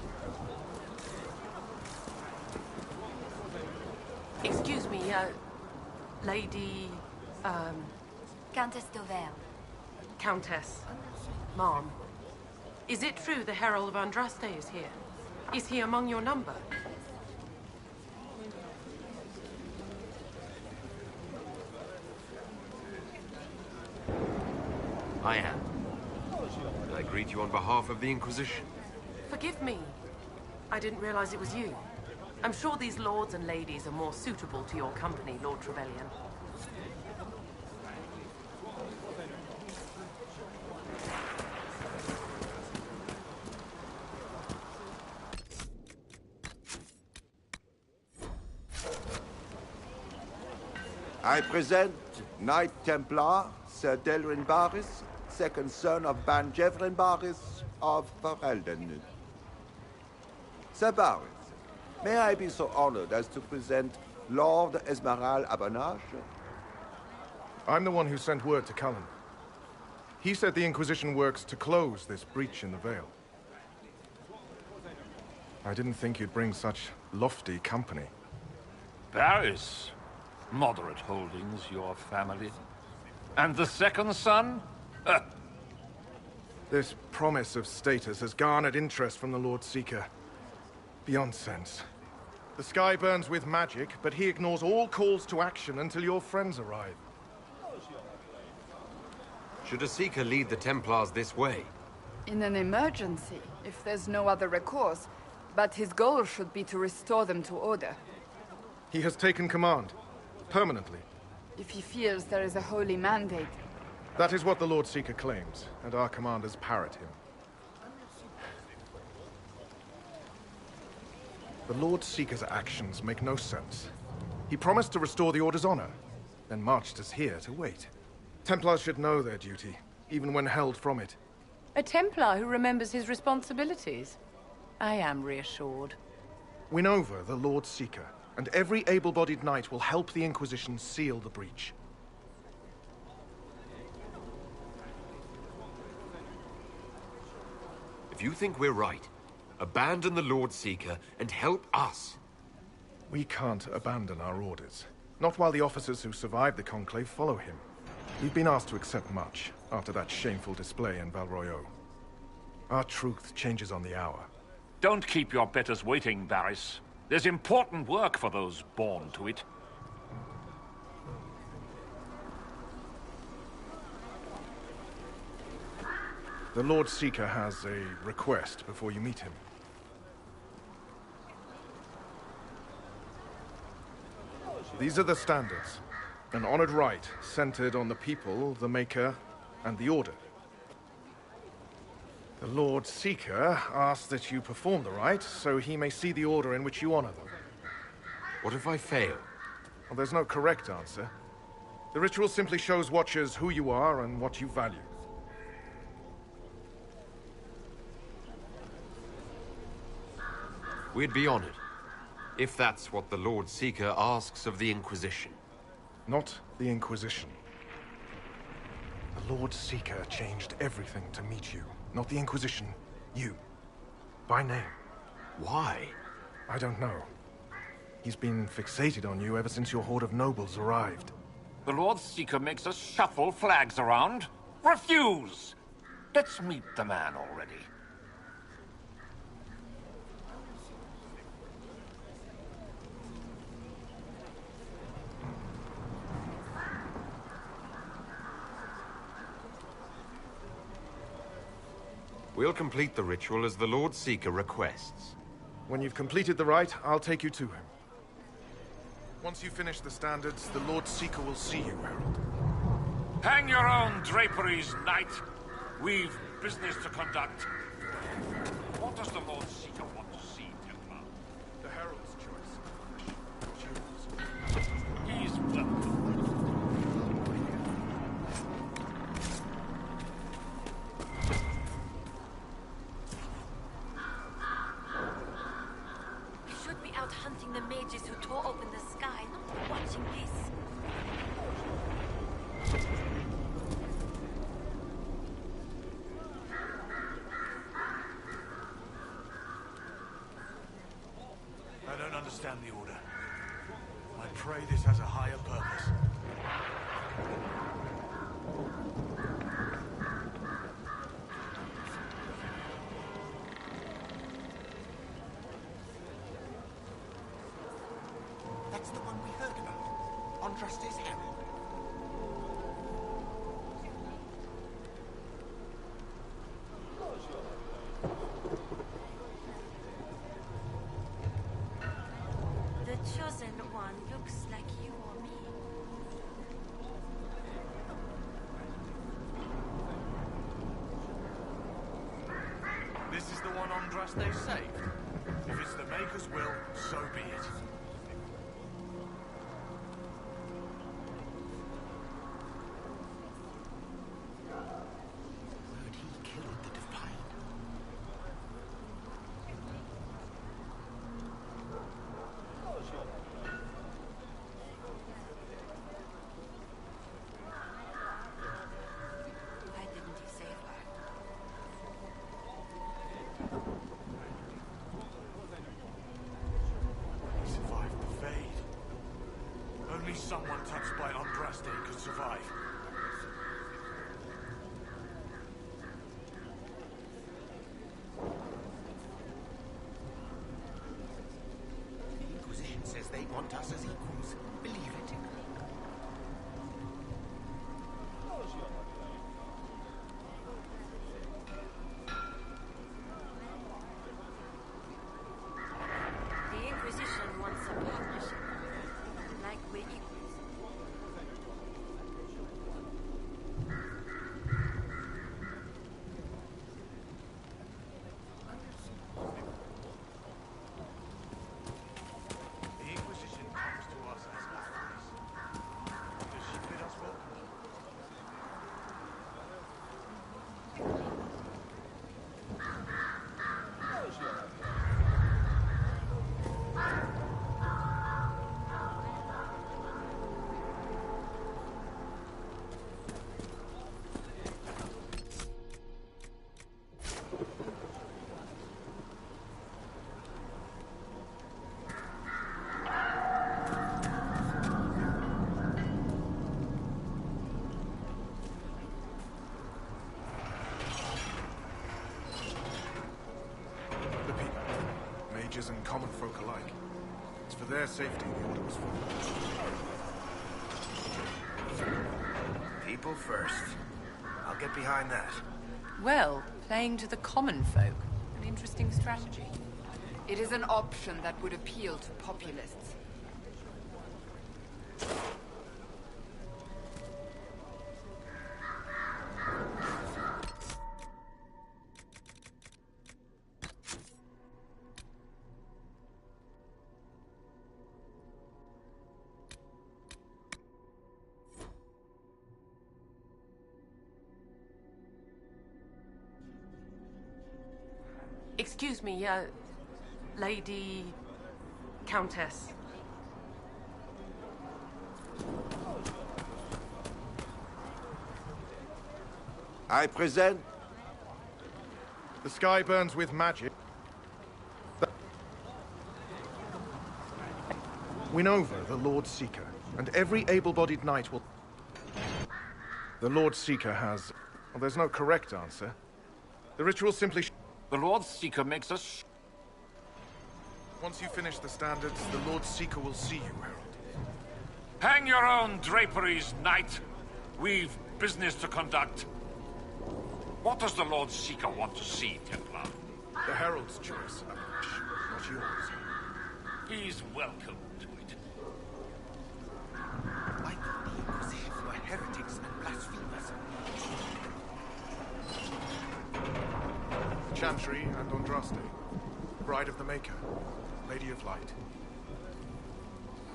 Excuse me, Lady... Countess Dover. Countess. Ma'am. Is it true the Herald of Andraste is here? Is he among your number? I am. I greet you on behalf of the Inquisition. Forgive me. I didn't realize it was you. I'm sure these lords and ladies are more suitable to your company, Lord Trevelyan. I present Knight Templar, Sir Delrin Barris, second son of Ban Jevrin Barris of Ferelden. Sir Barris, may I be so honored as to present Lord Esmeral Abanache? I'm the one who sent word to Cullen. He said the Inquisition works to close this breach in the Vale. I didn't think you'd bring such lofty company. Barris. Moderate holdings, your family. And the second son? This promise of status has garnered interest from the Lord Seeker. Beyond sense. The sky burns with magic, but he ignores all calls to action until your friends arrive. Should a Seeker lead the Templars this way? In an emergency, if there's no other recourse. But his goal should be to restore them to order. He has taken command. Permanently. If he feels there is a holy mandate. That is what the Lord Seeker claims, and our commanders parrot him. The Lord Seeker's actions make no sense. He promised to restore the Order's honor, then marched us here to wait. Templars should know their duty, even when held from it. A Templar who remembers his responsibilities. I am reassured. Win over the Lord Seeker, and every able-bodied knight will help the Inquisition seal the breach. If you think we're right, abandon the Lord Seeker and help us. We can't abandon our orders. Not while the officers who survived the Conclave follow him. We've been asked to accept much after that shameful display in Val Royeaux. Our truth changes on the hour. Don't keep your betters waiting, Varys. There's important work for those born to it. The Lord Seeker has a request before you meet him. These are the standards. An honored right, centered on the people, the Maker, and the Order. The Lord Seeker asks that you perform the rite, so he may see the order in which you honor them. What if I fail? Well, there's no correct answer. The ritual simply shows Watchers who you are and what you value. We'd be honored, if that's what the Lord Seeker asks of the Inquisition. Not the Inquisition. The Lord Seeker changed everything to meet you. Not the Inquisition. You. By name. Why? I don't know. He's been fixated on you ever since your horde of nobles arrived. The Lord Seeker makes us shuffle flags around. Refuse! Let's meet the man already. We'll complete the ritual as the Lord Seeker requests. When you've completed the rite, I'll take you to him. Once you finish the standards, the Lord Seeker will see you, Herald. Hang your own draperies, knight. We've business to conduct. What does the Lord Seeker want to see, Templar? The Herald's choice. He's welcome. Hunting the mages who tore open the sky, not watching this. I don't understand the order. I pray this has a higher purpose. That's the one we heard about. Andraste's Herald. The chosen one looks like you or me. This is the one Andraste saved. If it's the Maker's will, so be it. Someone touched by Andraste could survive. The Inquisition says they want us as equals. Believe it. The Inquisition wants a partnership. Like we're equals. The Inquisition comes to us as allies. folk alike. It's for their safety the order was formed. People first. I'll get behind that. Well, playing to the common folk. An interesting strategy. It is an option that would appeal to populists. Excuse me, Lady... Countess. I present... The sky burns with magic. Win over the Lord Seeker, and every able-bodied knight will... The Lord Seeker has... Well, there's no correct answer. The ritual simply... The Lord Seeker makes us... Once you finish the standards, the Lord Seeker will see you, Herald. Hang your own draperies, knight. We've business to conduct. What does the Lord Seeker want to see, Templar? The Herald's choice, not yours. He's welcome to it. I thought the Inquisition were heretics and blasphemers. Chantry and Andraste, Bride of the Maker, Lady of Light.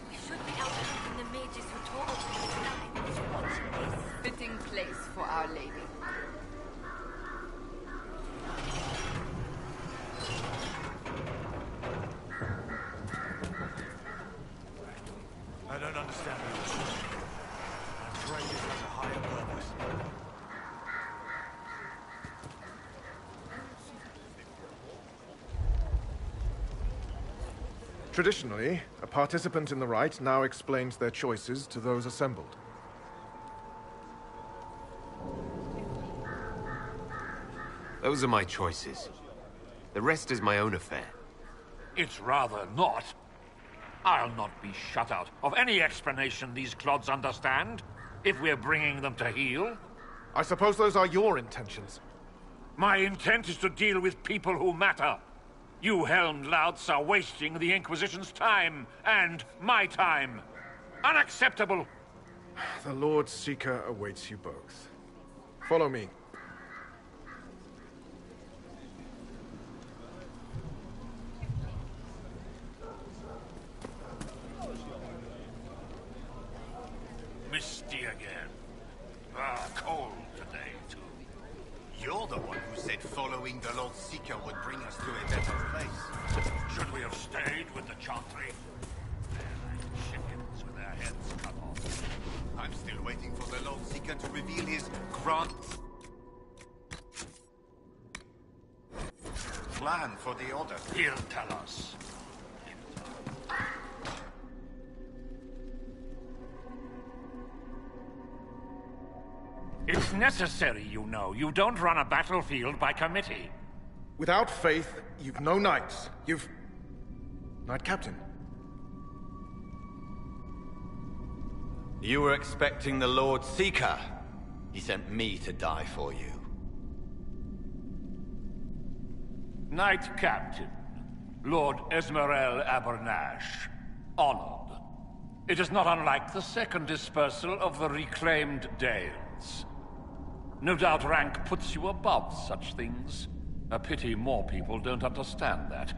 We should be out hunting the mages who taught us to die. Watch this. Fitting place for Our Lady. I don't understand this. I'm afraid it has a higher purpose. Traditionally, a participant in the rite now explains their choices to those assembled. Those are my choices. The rest is my own affair. It's rather not. I'll not be shut out of any explanation these clods understand, if we're bringing them to heel. I suppose those are your intentions. My intent is to deal with people who matter. You helmed louts are wasting the Inquisition's time, and my time. Unacceptable! The Lord Seeker awaits you both. Follow me. Misty again. Cold today, too. You're the one who said following the Lord Seeker would bring us to a better place. Should we have stayed with the Chantry? They're like chickens with their heads cut off. I'm still waiting for the Lord Seeker to reveal his grand plan for the Order. He'll tell us. It's necessary, you know. You don't run a battlefield by committee. Without faith, you've no knights. You've... Knight Captain. You were expecting the Lord Seeker. He sent me to die for you. Knight Captain, Lord Esmerel Abernash. Honored. It is not unlike the second dispersal of the reclaimed Dales. No doubt rank puts you above such things. A pity more people don't understand that.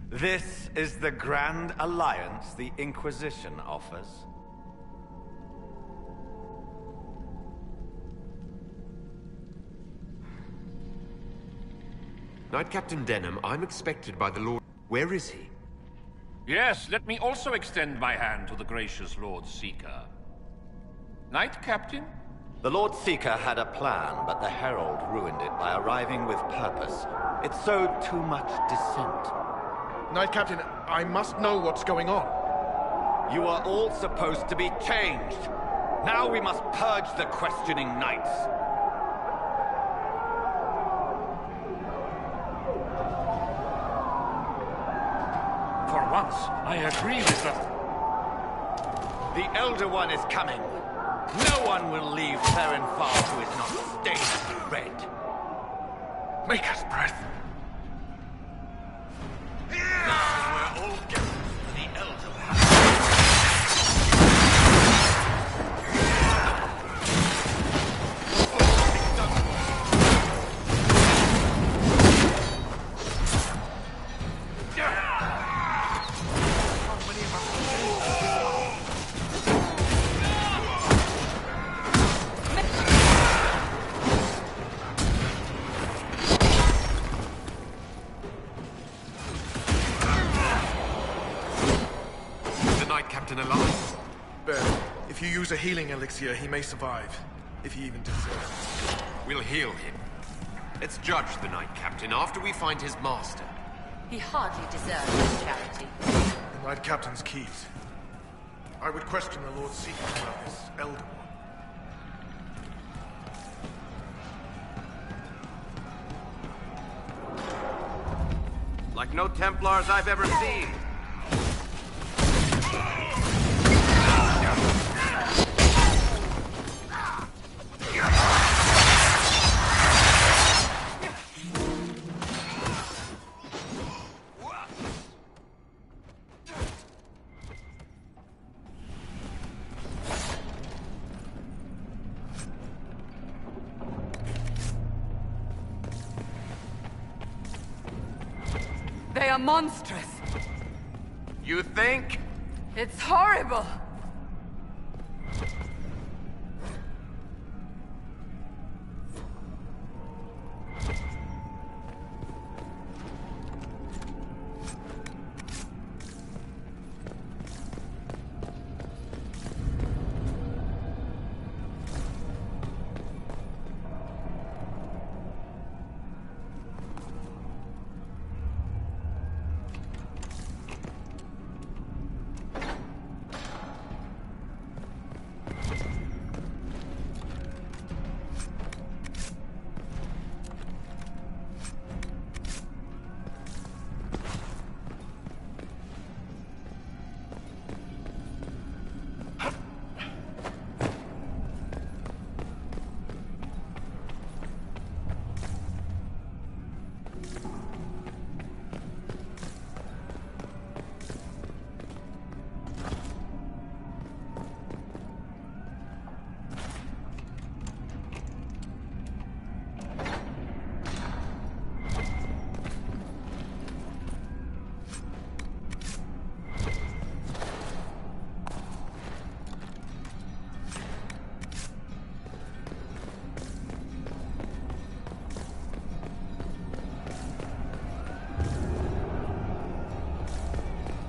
This is the grand alliance the Inquisition offers. Knight Captain Denham, I'm expected by the Lord... Where is he? Yes, let me also extend my hand to the gracious Lord Seeker. Knight Captain? The Lord Seeker had a plan, but the Herald ruined it by arriving with purpose. It sowed too much dissent. Knight Captain, I must know what's going on. You are all supposed to be changed. Now we must purge the questioning knights. once. I agree with them. The Elder One is coming. No one will leave Ferenfar who is not stained red. Maker's breath. Now we're all going to the Elder One. Captain alive? Ben, if you use a healing elixir, he may survive. If he even deserves it. We'll heal him. Let's judge the Knight Captain after we find his master. He hardly deserves this charity. The Knight Captain's keys. I would question the Lord Seeker about this Elder One. Like no Templars I've ever seen. They are monstrous. You think? It's horrible.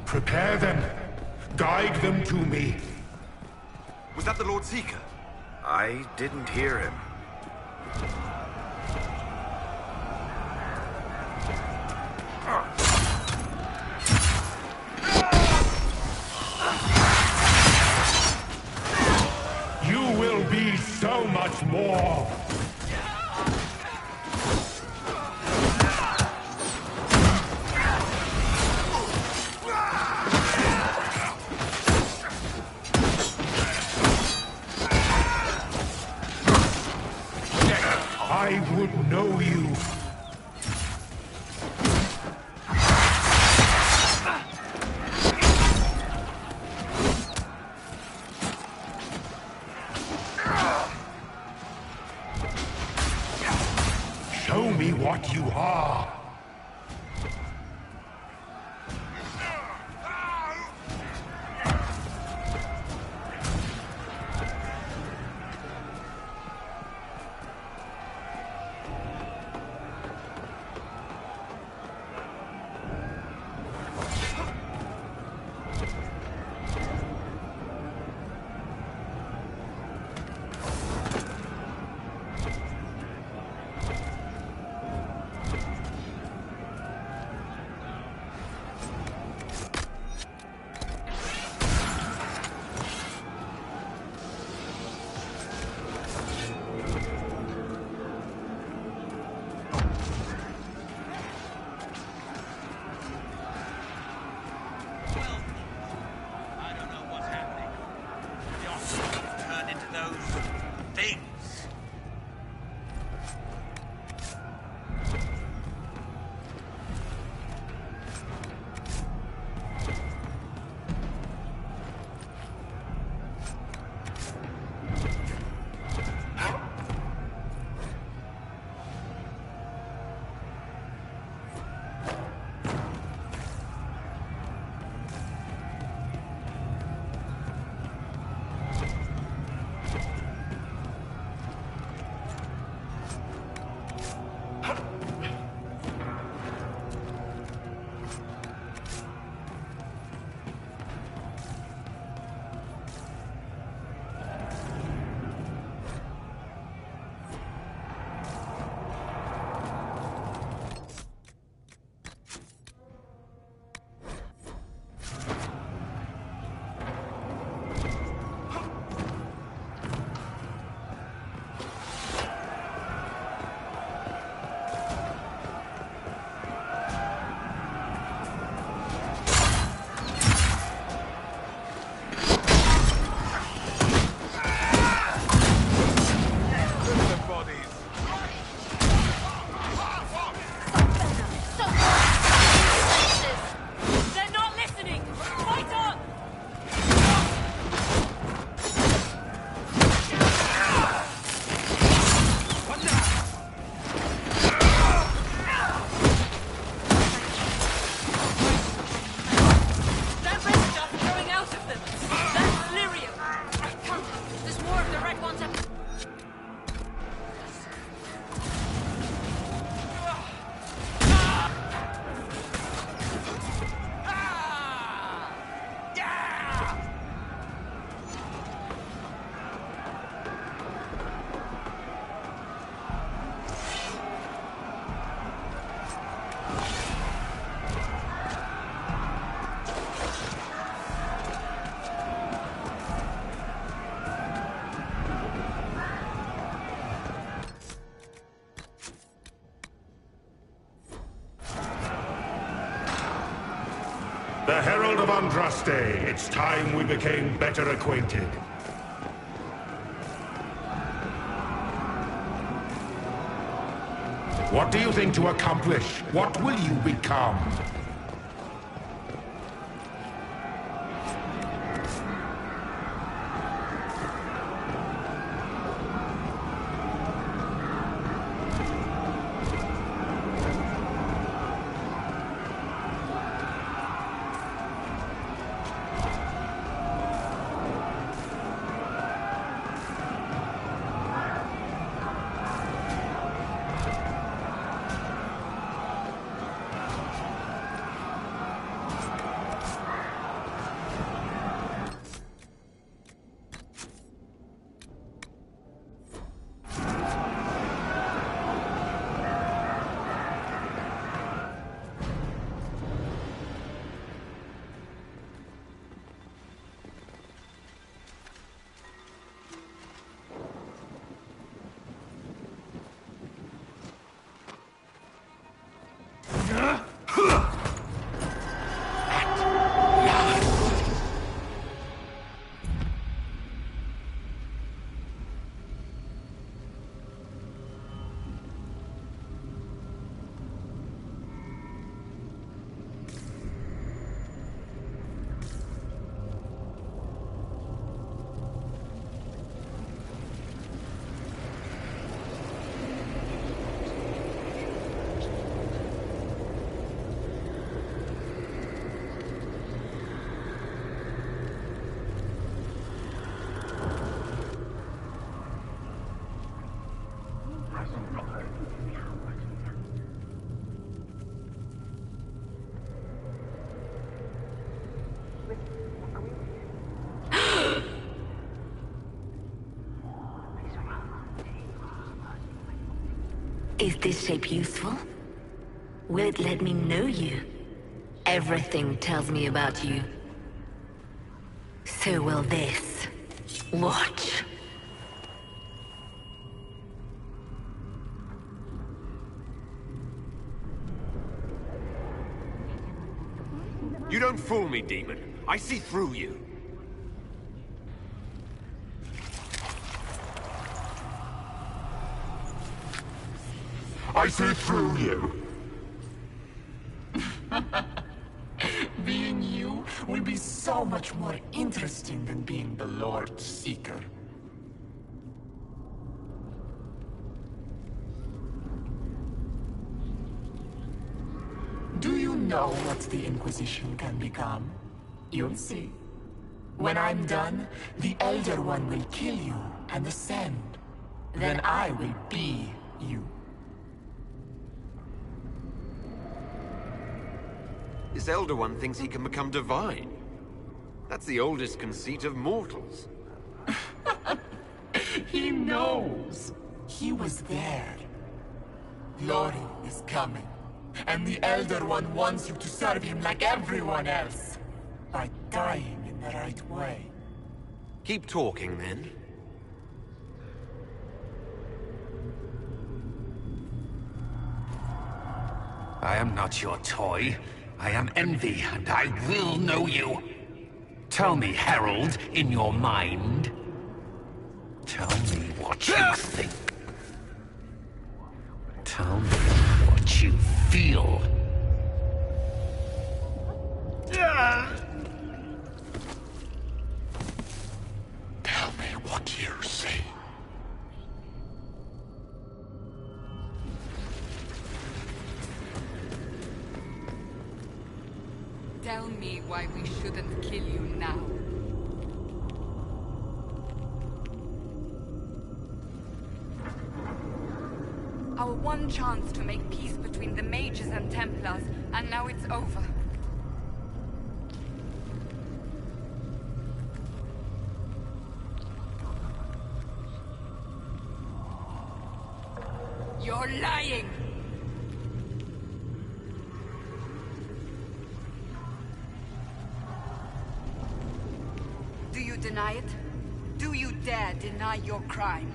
Prepare them. Guide them to me. Was that the Lord Seeker? I didn't hear him. You will be so much more. I would know you. Show me what you are. The Herald of Andraste. It's time we became better acquainted. What do you think to accomplish? What will you become? Is this shape useful? Will it let me know you? Everything tells me about you. So will this. Watch. You don't fool me, demon. I see through you. I see through you. Being you will be so much more interesting than being the Lord Seeker. Do you know what the Inquisition can become? You'll see. When I'm done, the Elder One will kill you and ascend. Then I will be you. This Elder One thinks he can become divine. That's the oldest conceit of mortals. He knows. He was there. Lori is coming. And the Elder One wants you to serve him like everyone else. By dying in the right way. Keep talking, then. I am not your toy. I am Envy, and I will know you. Tell me, Herald, in your mind. Tell me what you think. Tell me what you feel. Tell me what you see. Tell me why we shouldn't kill you now. Our one chance to make peace between the mages and Templars, and now it's over. You're lying! Do you deny it? Do you dare deny your crime?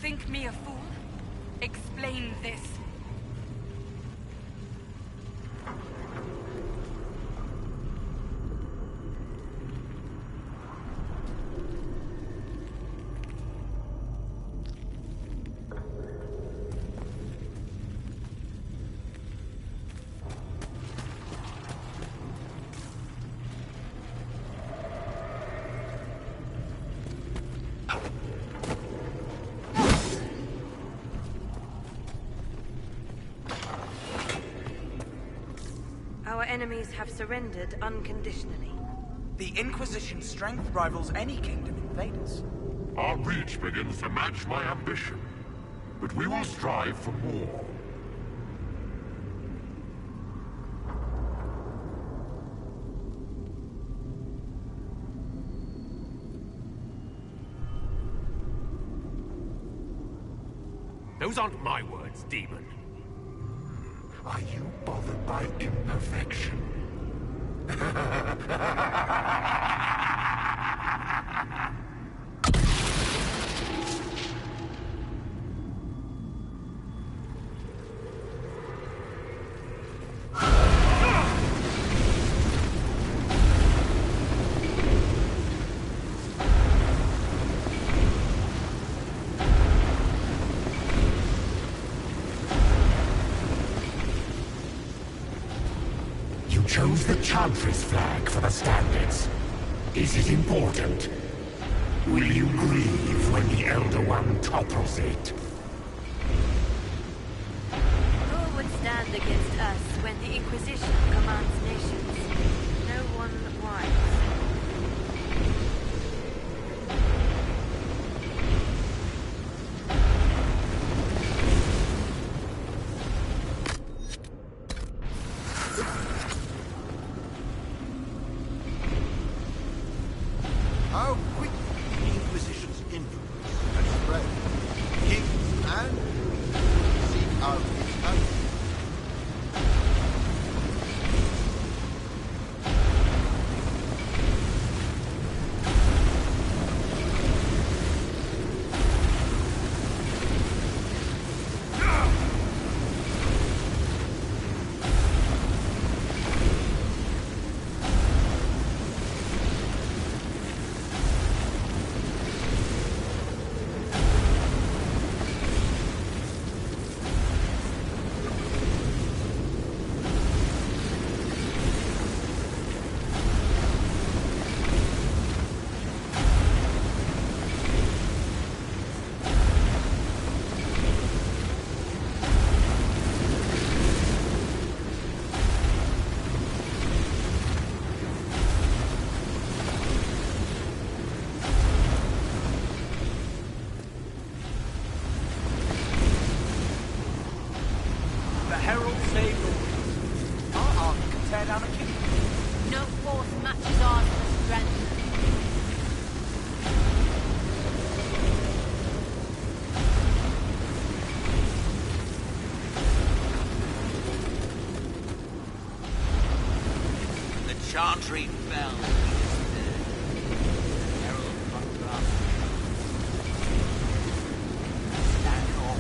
think me a fool? Explain this. Our enemies have surrendered unconditionally. The Inquisition's strength rivals any kingdom invaders. Our reach begins to match my ambition, but we will strive for more. Those aren't my words, demon. Are you bothered by imperfection? You chose the Chantry's flag for the standards. Is it important? Will you grieve when the Elder One topples it? Who would stand against us when the Inquisition commands nations? No one wise. How quickly the Inquisition's influence has spread. Kings and priests seek out its help. The Herald saved all. Our army can tear down a kingdom. No force matches ours for strength. The Chantry fell. Herald from us. Stand on.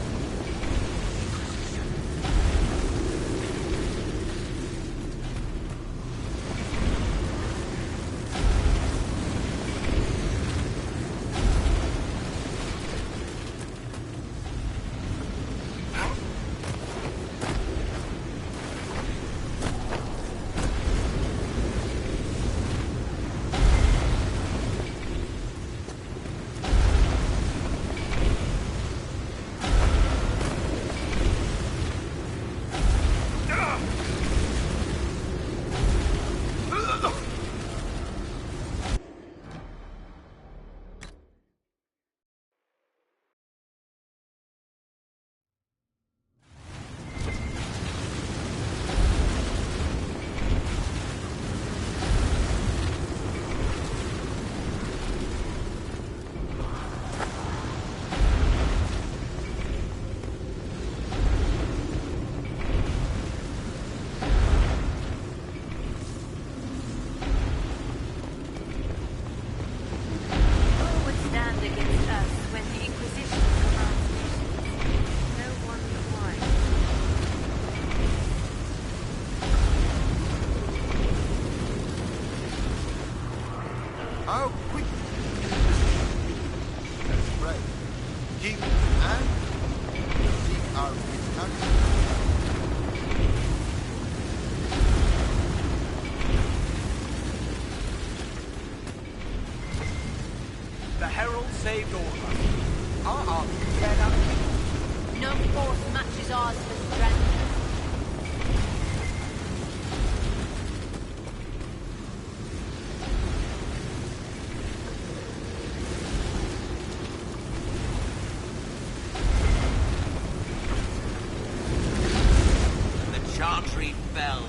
country fell.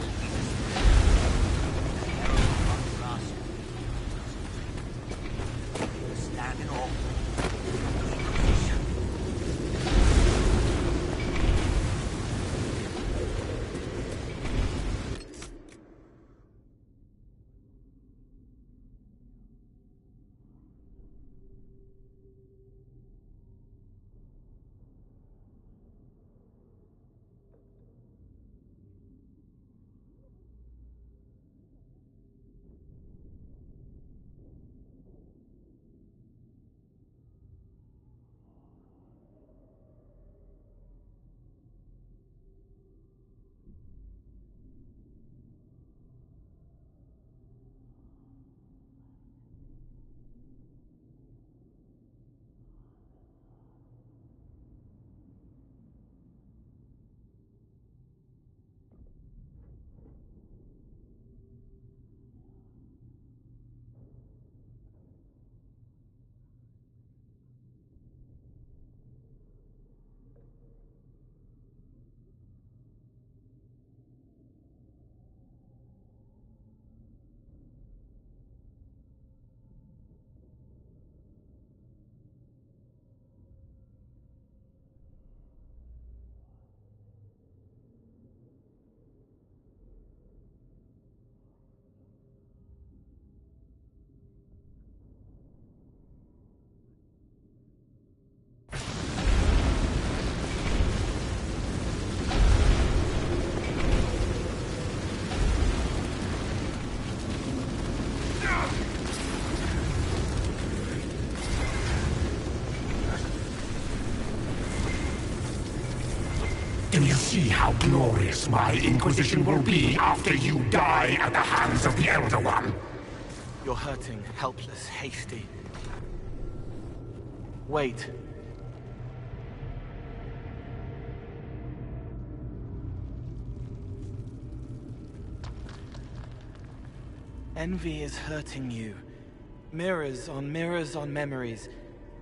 Standing off. Do you see how glorious my Inquisition will be after you die at the hands of the Elder One? You're hurting, helpless, hasty. Wait. Envy is hurting you. Mirrors on memories.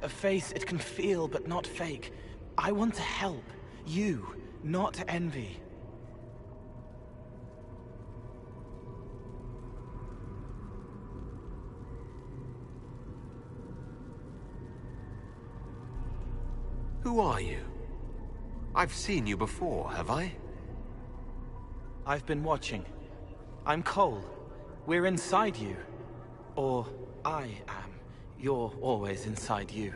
A face it can feel but not fake. I want to help. You, not envy. Who are you? I've seen you before, have I? I've been watching. I'm Cole. We're inside you. Or I am. You're always inside you.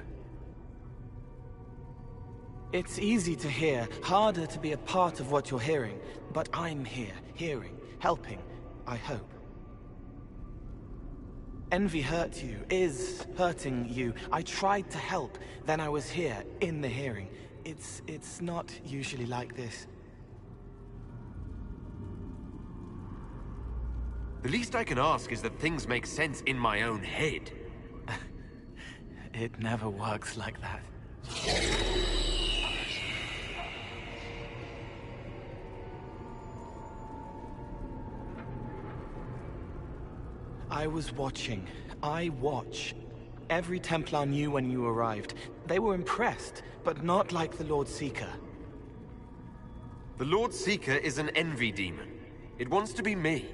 It's easy to hear, harder to be a part of what you're hearing. But I'm here, hearing, helping, I hope. Envy hurt you, is hurting you. I tried to help, then I was here, in the hearing. It's not usually like this. The least I can ask is that things make sense in my own head. It never works like that. I was watching. I watch. Every Templar knew when you arrived. They were impressed, but not like the Lord Seeker. The Lord Seeker is an envy demon. It wants to be me.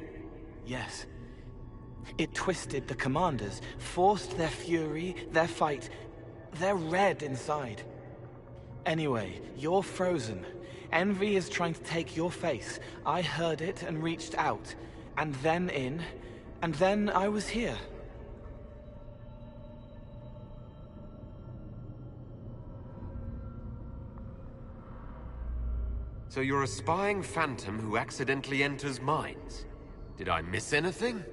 Yes. It twisted the commanders, forced their fury, their fight. They're red inside. Anyway, you're frozen. Envy is trying to take your face. I heard it and reached out. And then in. And then I was here. So you're a spying phantom who accidentally enters minds. Did I miss anything?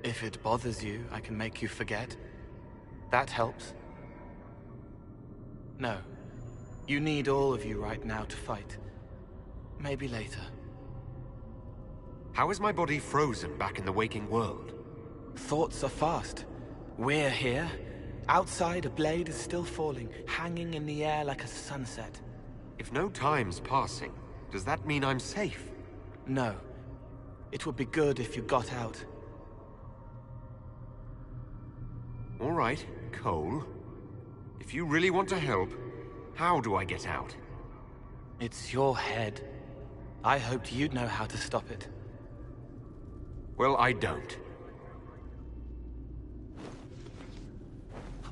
If it bothers you, I can make you forget. That helps. No. You need all of you right now to fight. Maybe later. How is my body frozen back in the waking world? Thoughts are fast. We're here. Outside, a blade is still falling, hanging in the air like a sunset. If no time's passing, does that mean I'm safe? No. It would be good if you got out. All right, Cole. If you really want to help, how do I get out? It's your head. I hoped you'd know how to stop it. Well, I don't.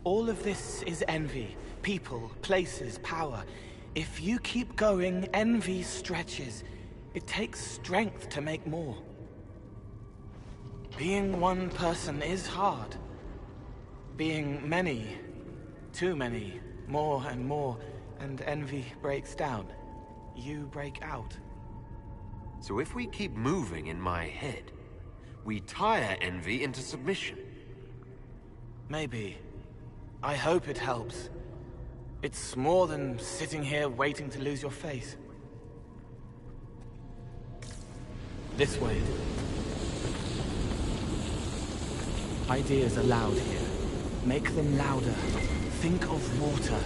All of this is envy. People, places, power. If you keep going, envy stretches. It takes strength to make more. Being one person is hard. Being many, too many, more and more, and envy breaks down. You break out. So if we keep moving in my head, we tire envy into submission. Maybe. I hope it helps. It's more than sitting here waiting to lose your faith. This way. Ideas are loud here. Make them louder. Think of water.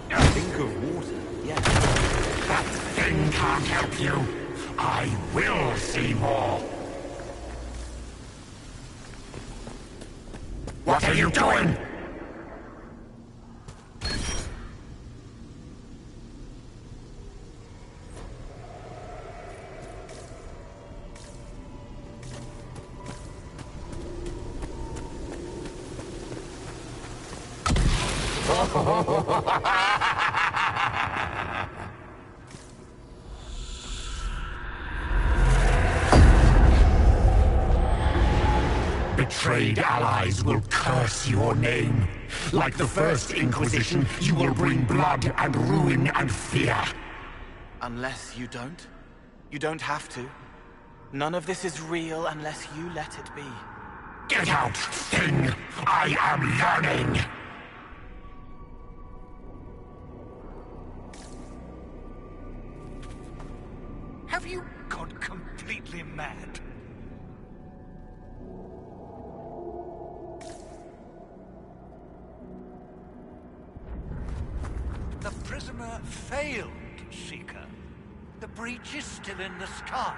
Think of water? Yes. That thing can't help you. I will see more. What are you doing? Betrayed allies will curse your name. Like the first Inquisition, you will bring blood and ruin and fear. Unless you don't. You don't have to. None of this is real unless you let it be. Get out, thing! I am learning! Have you gone completely mad? The prisoner failed, Seeker. The breach is still in the sky.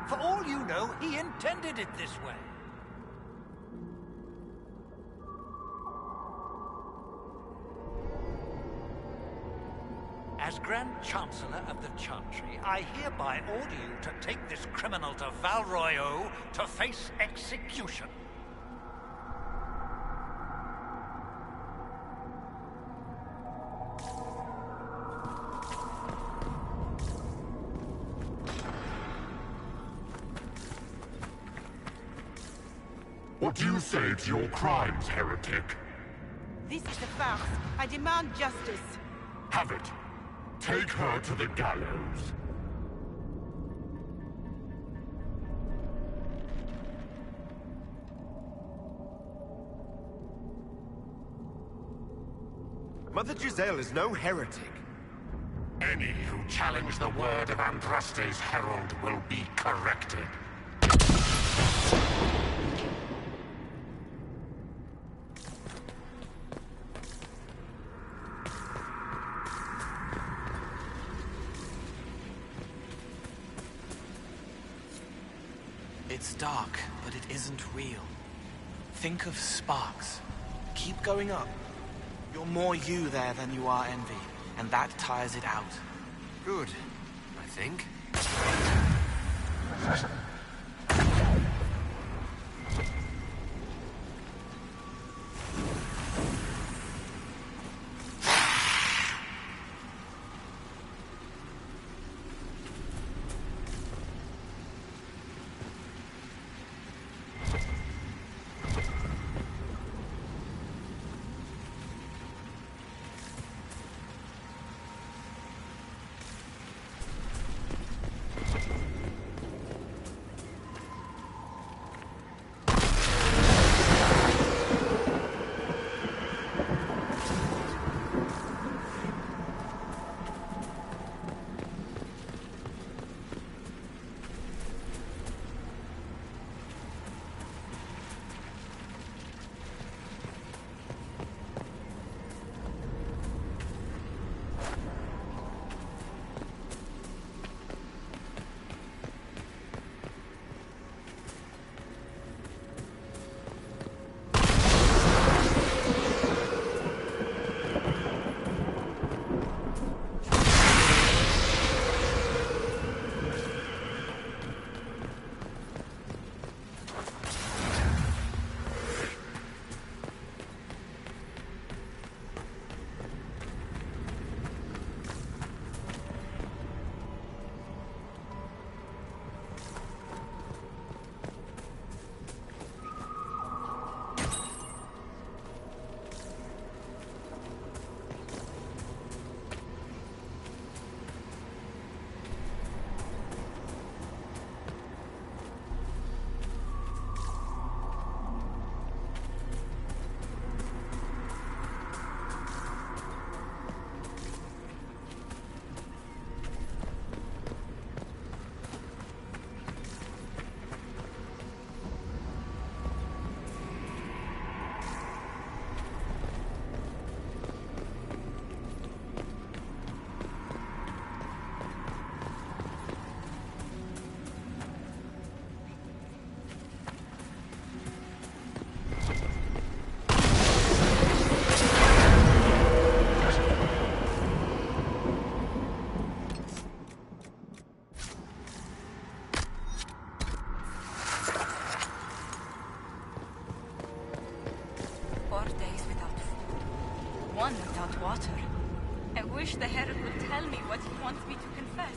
For all you know, he intended it this way. As Grand Chancellor of the Chantry, I hereby order you to take this criminal to Val Royeaux to face execution. What do you say to your crimes, heretic? This is a farce. I demand justice. Have it. Take her to the gallows. Mother Giselle is no heretic. Any who challenge the word of Andraste's herald will be corrected. It's dark, but it isn't real. Think of sparks. Keep going up. You're more you there than you are envy, and that tires it out. Good, I think. the Herald would tell me what he wants me to confess.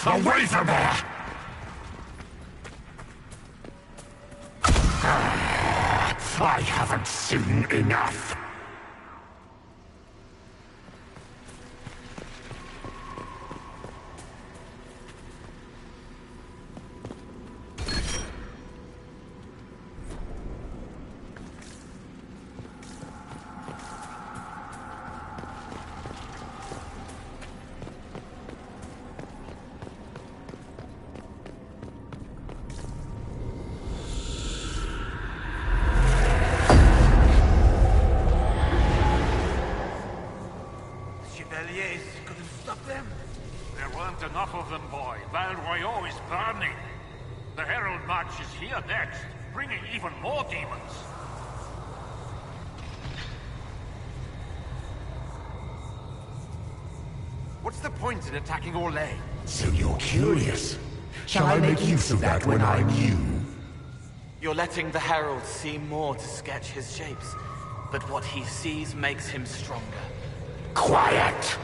Away from there! I haven't seen enough. Couldn't stop them? There weren't enough of them, boy. Val Royeaux is burning. The Herald March is here next, bringing even more demons. What's the point in attacking Orlais? So you're curious. Shall I make use of that when I'm you? You're letting the Herald see more to sketch his shapes, but what he sees makes him stronger. Quiet!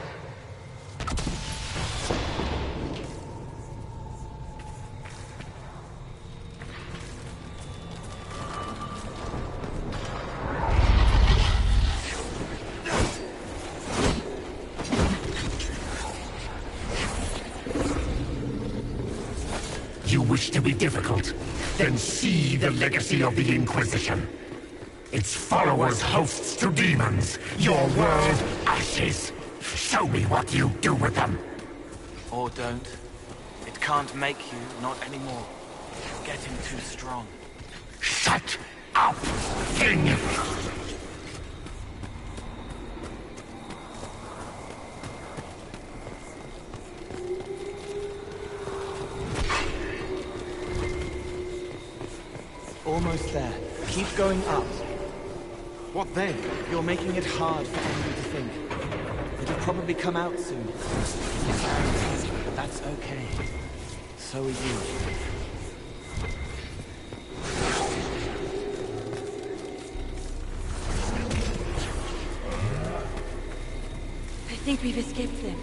You wish to be difficult? Then see the legacy of the Inquisition. Its followers hosts to demons, your world ashes. Show me what you do with them. Or don't. It can't make you, not anymore. Getting too strong. Shut up, thing! Almost there. Keep going up. What then? You're making it hard for anyone to think. It'll probably come out soon. But that's okay. So are you. I think we've escaped them.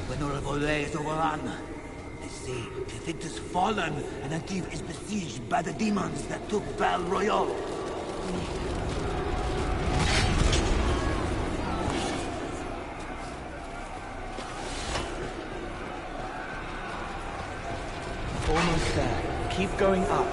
When Orlais is overrun, they say the city has fallen and Antiv is besieged by the demons that took Val Royeaux. Almost there. Keep going up.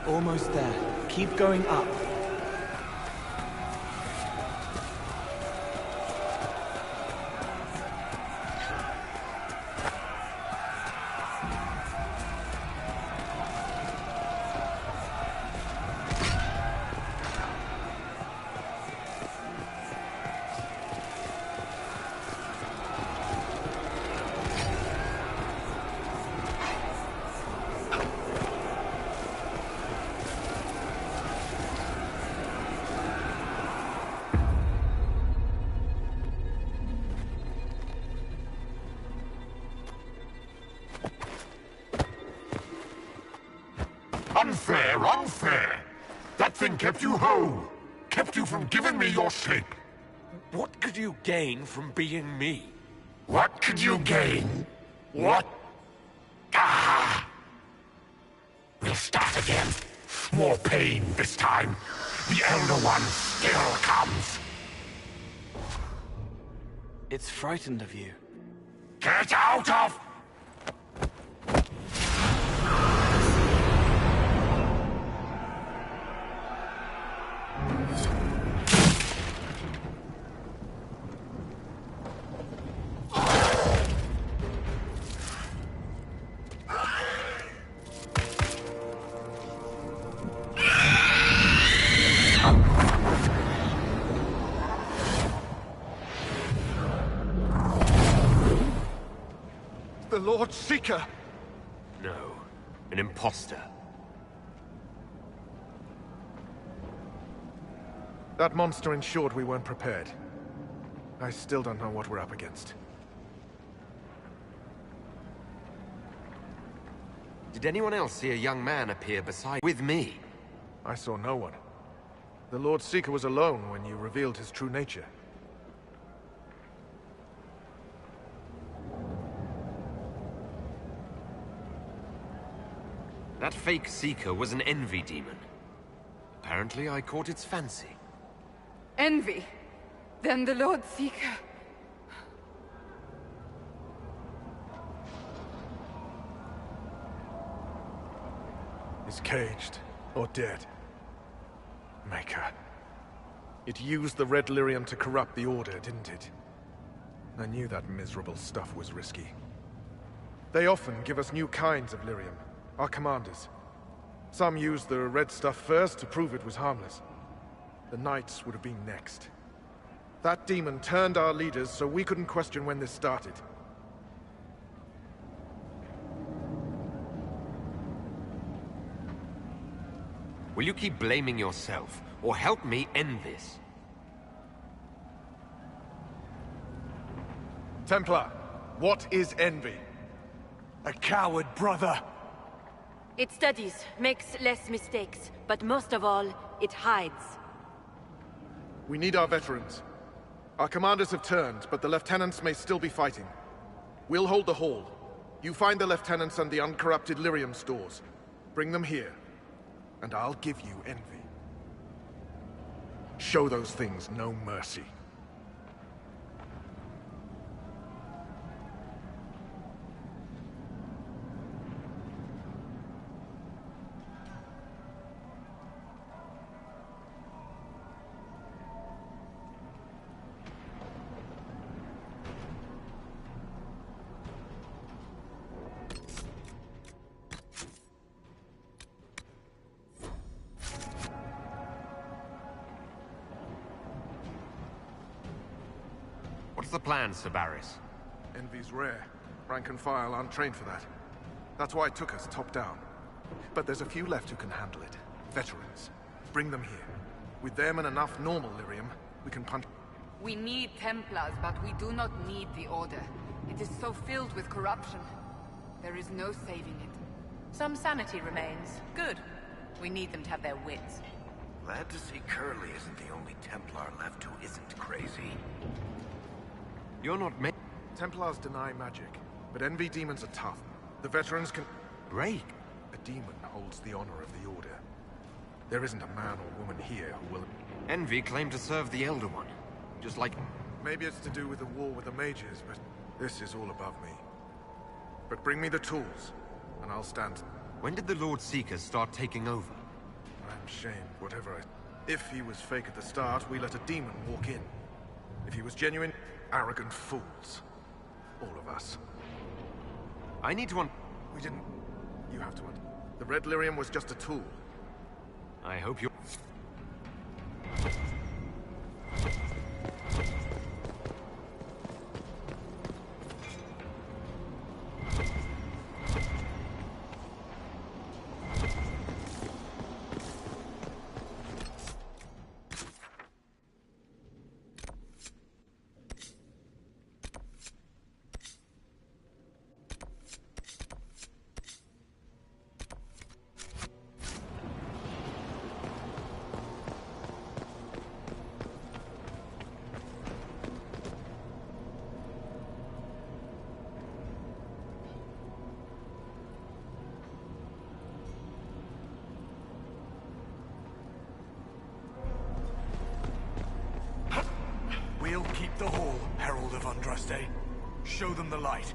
Almost there. Keep going up. Unfair, unfair! That thing kept you whole! Kept you from giving me your shape! What could you gain from being me? What could you gain? What? Ah! We'll start again. More pain this time. The Elder One still comes. It's frightened of you. Get out of... The Lord Seeker! No, an imposter. That monster ensured we weren't prepared. I still don't know what we're up against. Did anyone else see a young man appear with me? I saw no one. The Lord Seeker was alone when you revealed his true nature. That fake Seeker was an envy demon. Apparently, I caught its fancy. Envy? Then the Lord Seeker... is caged, or dead. Maker. It used the red lyrium to corrupt the Order, didn't it? I knew that miserable stuff was risky. They often give us new kinds of lyrium, our commanders. Some used the red stuff first to prove it was harmless. The Knights would have been next. That demon turned our leaders so we couldn't question when this started. Will you keep blaming yourself, or help me end this? Templar, what is envy? A coward, brother. It studies, makes less mistakes, but most of all, it hides. We need our veterans. Our commanders have turned, but the lieutenants may still be fighting. We'll hold the hall. You find the lieutenants and the uncorrupted lyrium stores. Bring them here, and I'll give you envy. Show those things no mercy. What's the plan, Sir Barris? Envy's rare. Rank and file aren't trained for that. That's why it took us top down. But there's a few left who can handle it. Veterans. Bring them here. With them and enough normal lyrium, we can punch... We need Templars, but we do not need the Order. It is so filled with corruption. There is no saving it. Some sanity remains. Good. We need them to have their wits. Glad to see Curly isn't the only Templar left who isn't crazy. You're not ma- Templars deny magic, but envy demons are tough. The veterans can... break. A demon holds the honor of the Order. There isn't a man or woman here who will... Envy claimed to serve the Elder One. Just like... Maybe it's to do with the war with the mages, but this is all above me. But bring me the tools, and I'll stand... When did the Lord Seekers start taking over? I'm ashamed, whatever I... If he was fake at the start, we let a demon walk in. If he was genuine, arrogant fools. All of us. I need to We didn't... You have to The Red Lyrium was just a tool. I hope you... We'll keep the hall, Herald of Andraste. Show them the light.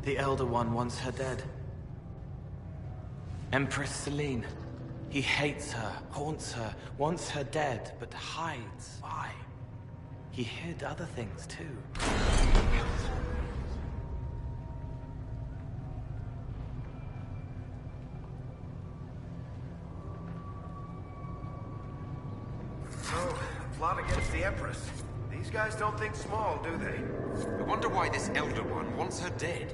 The Elder One wants her dead. Empress Celine. He hates her, haunts her, wants her dead, but hides. Why? He hid other things too. So, plot against the Empress. These guys don't think small, do they? I wonder why this Elder One wants her dead.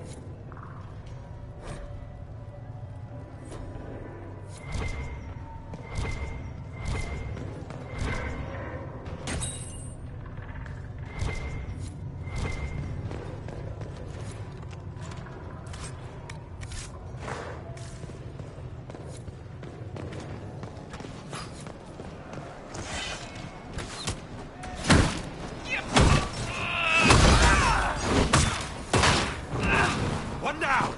One down!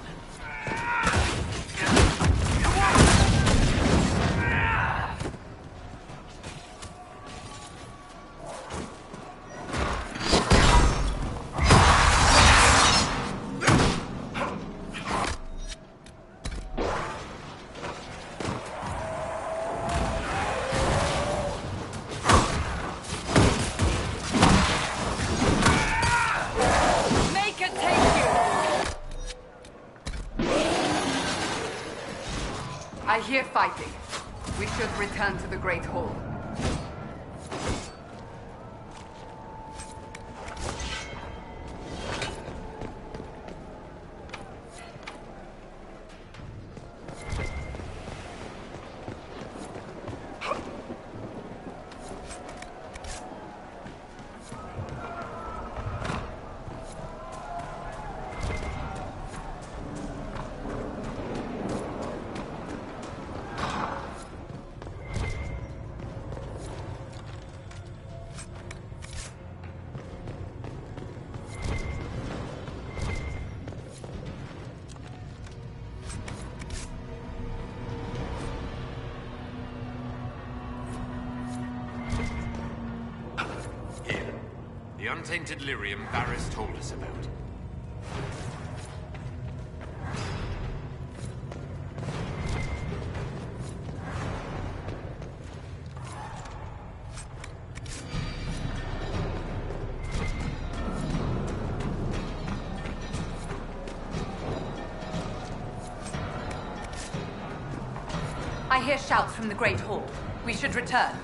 Make it take you! I hear fighting. We should return to the Great Hall. Here. The untainted lyrium Varys told us about. I hear shouts from the Great Hall. We should return.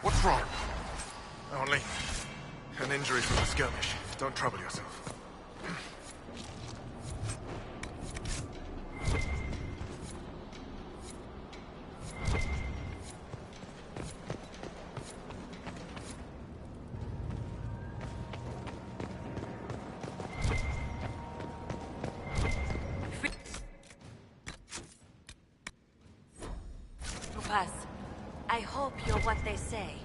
What's wrong? Only an injury from the skirmish. Don't trouble yourself. Lupas, I hope you're what they say.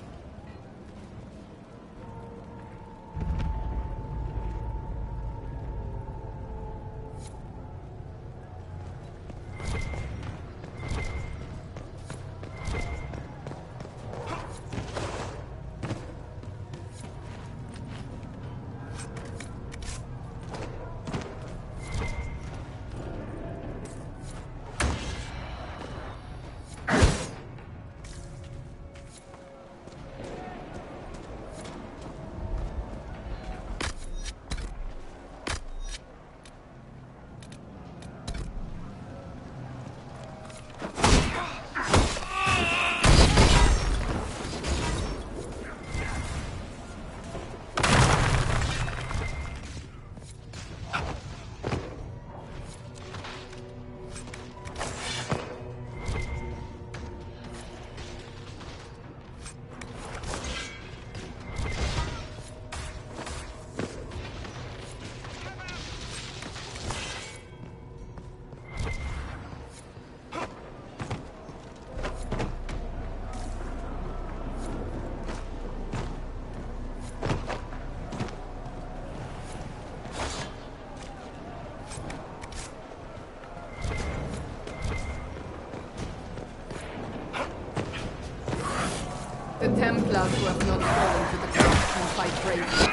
The Templars who have not fallen to the cross can fight bravely.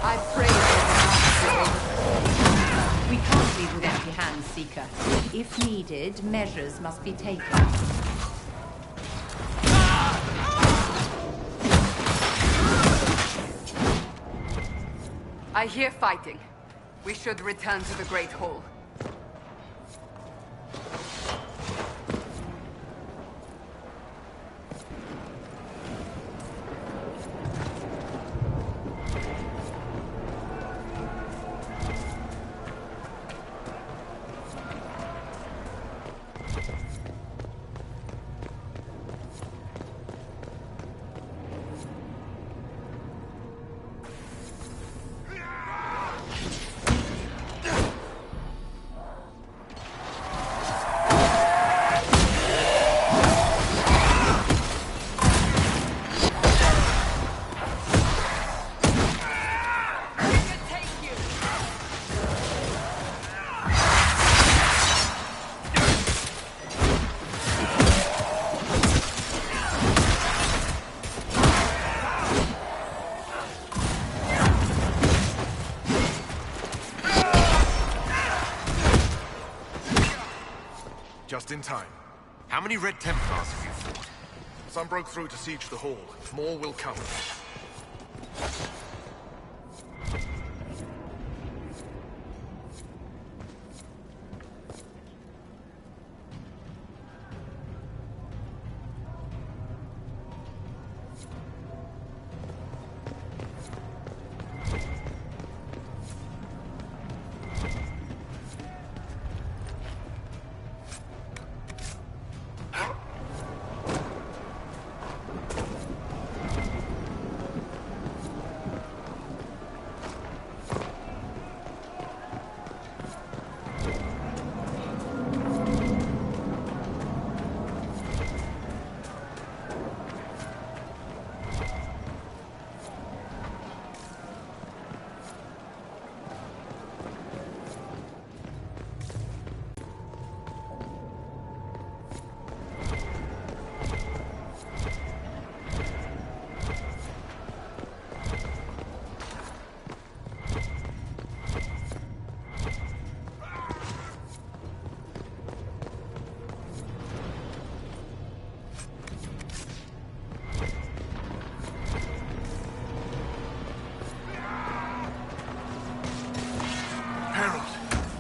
I pray for the We can't leave with empty hands, Seeker. If needed, measures must be taken. I hear fighting. We should return to the Great Hall. Just in time. How many Red Templars have you fought? Some broke through to siege the hall. More will come.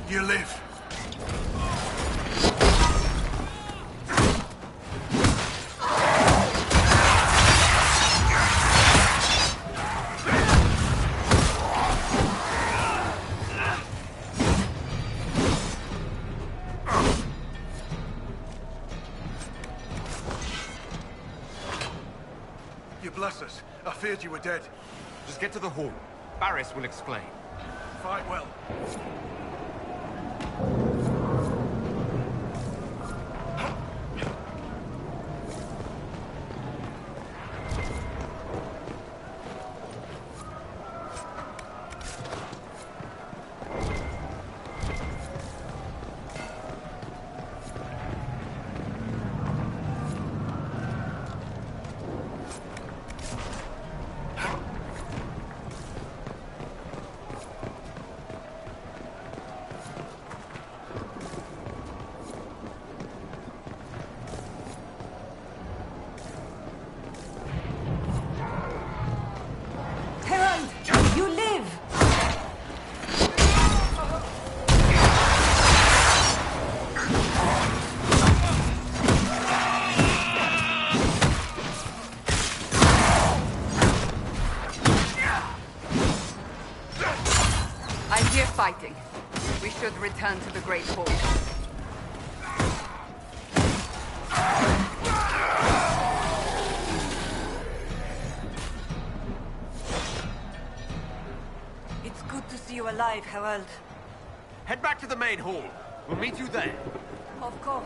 You live. You bless us. I feared you were dead. Just get to the hall. Barris will explain. Fight well. Fighting. We should return to the Great Hall. It's good to see you alive, Herald. Head back to the main hall. We'll meet you there. Of course.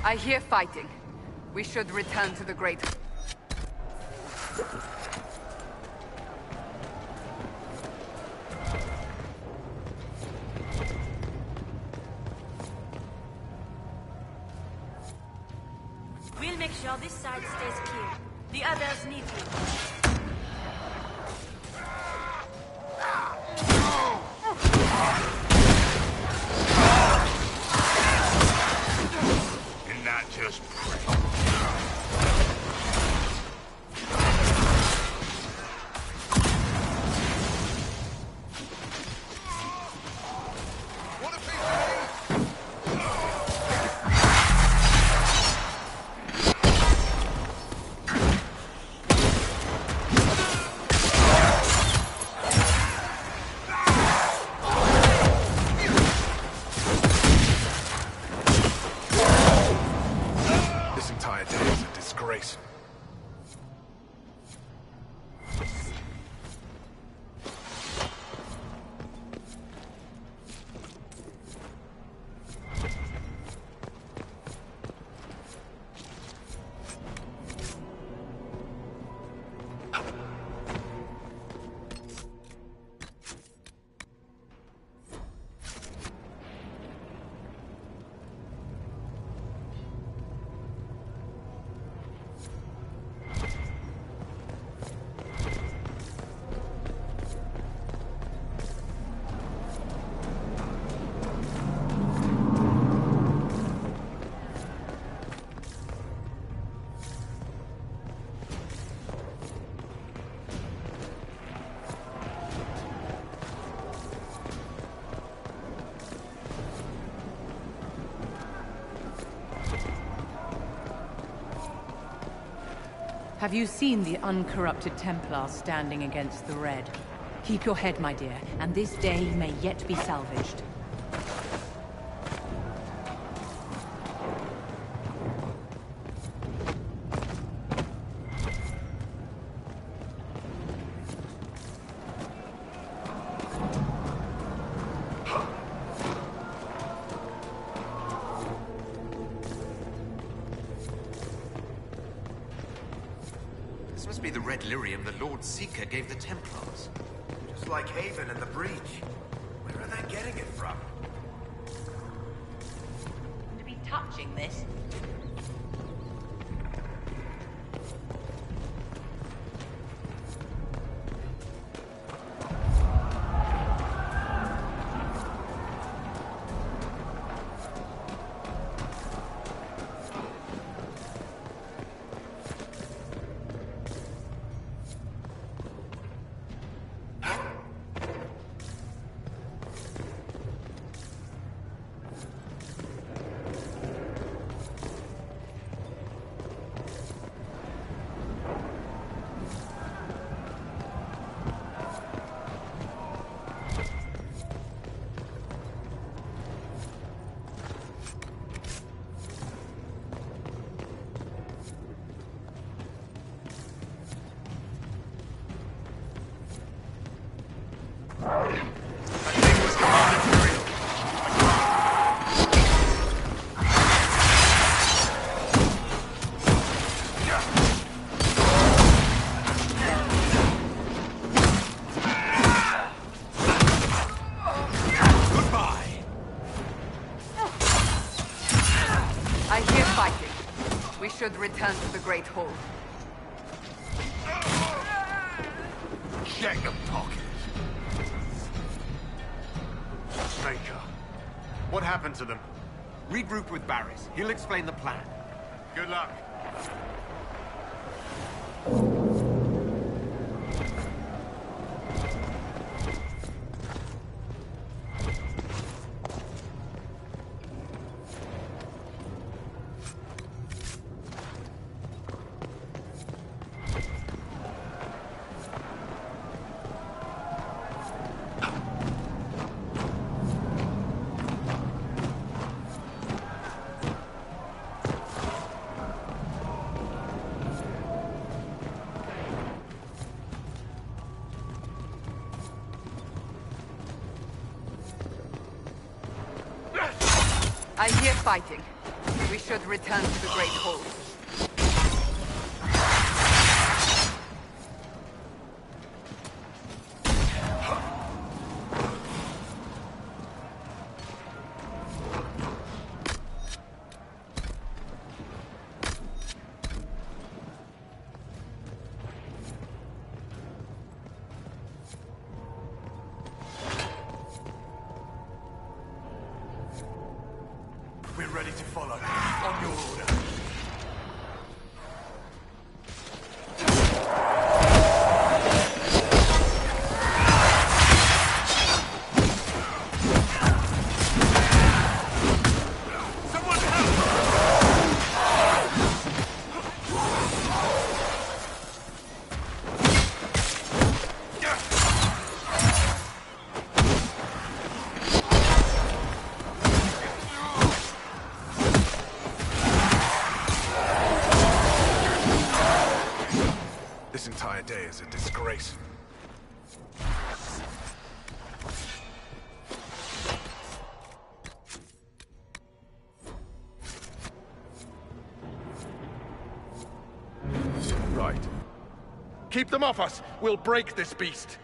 I hear fighting. We should return to the Great... We'll make sure this side stays clear. The others need you. Just pray. Have you seen the uncorrupted Templars standing against the Red? Keep your head, my dear, and this day may yet be salvaged. must be the red lyrium the Lord Seeker gave the Templars. Just like Haven and the Breach. Where are they getting it from? To be touching this. Should return to the Great Hall. Check the pocket. Maker. What happened to them? Regroup with Barris. He'll explain the plan. Good luck. I hear fighting. We should return to the Great Hall. We're ready to follow. On your order. This entire day is a disgrace. Right. Keep them off us! We'll break this beast!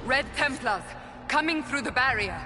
Red Templars, coming through the barrier.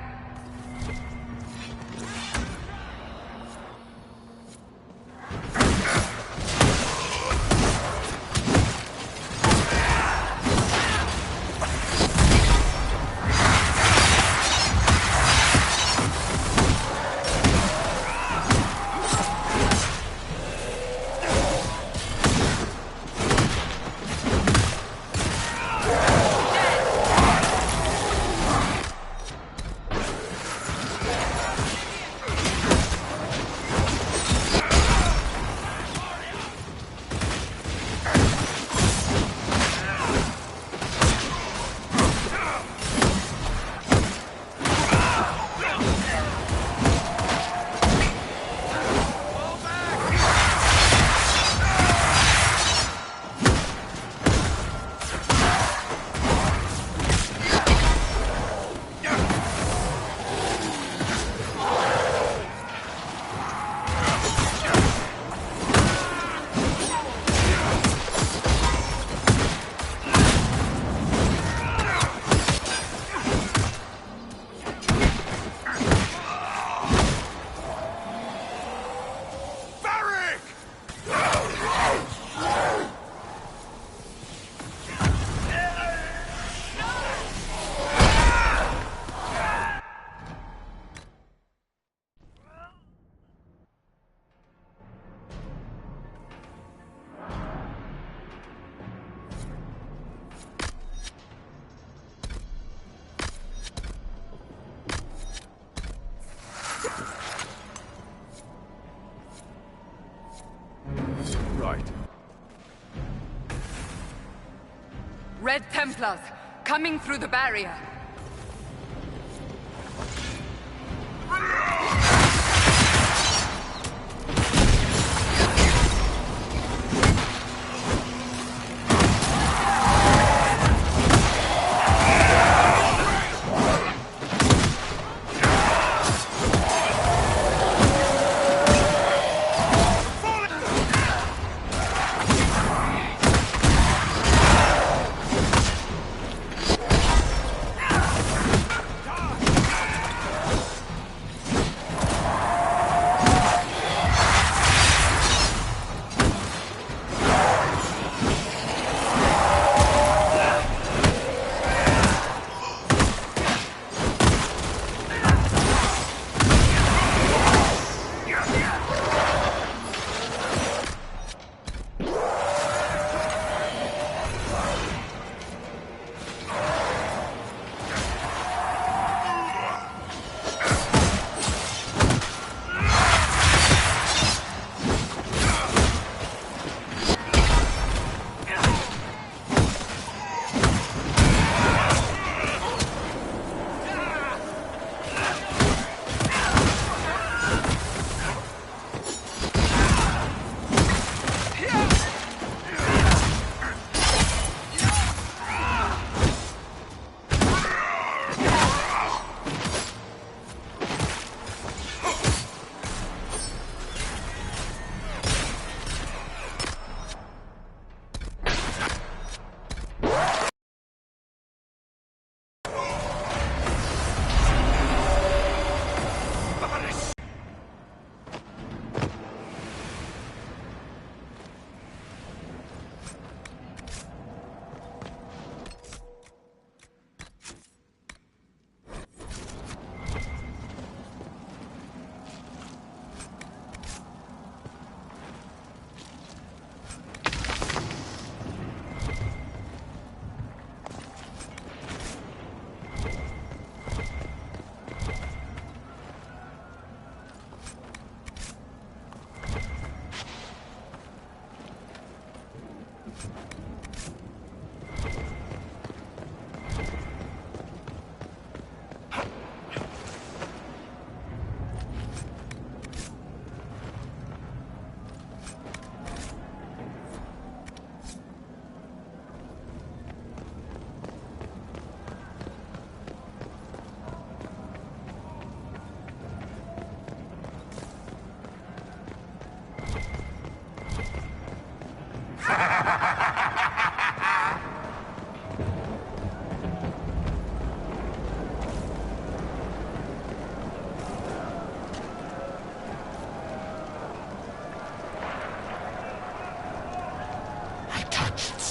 Red Templars, coming through the barrier.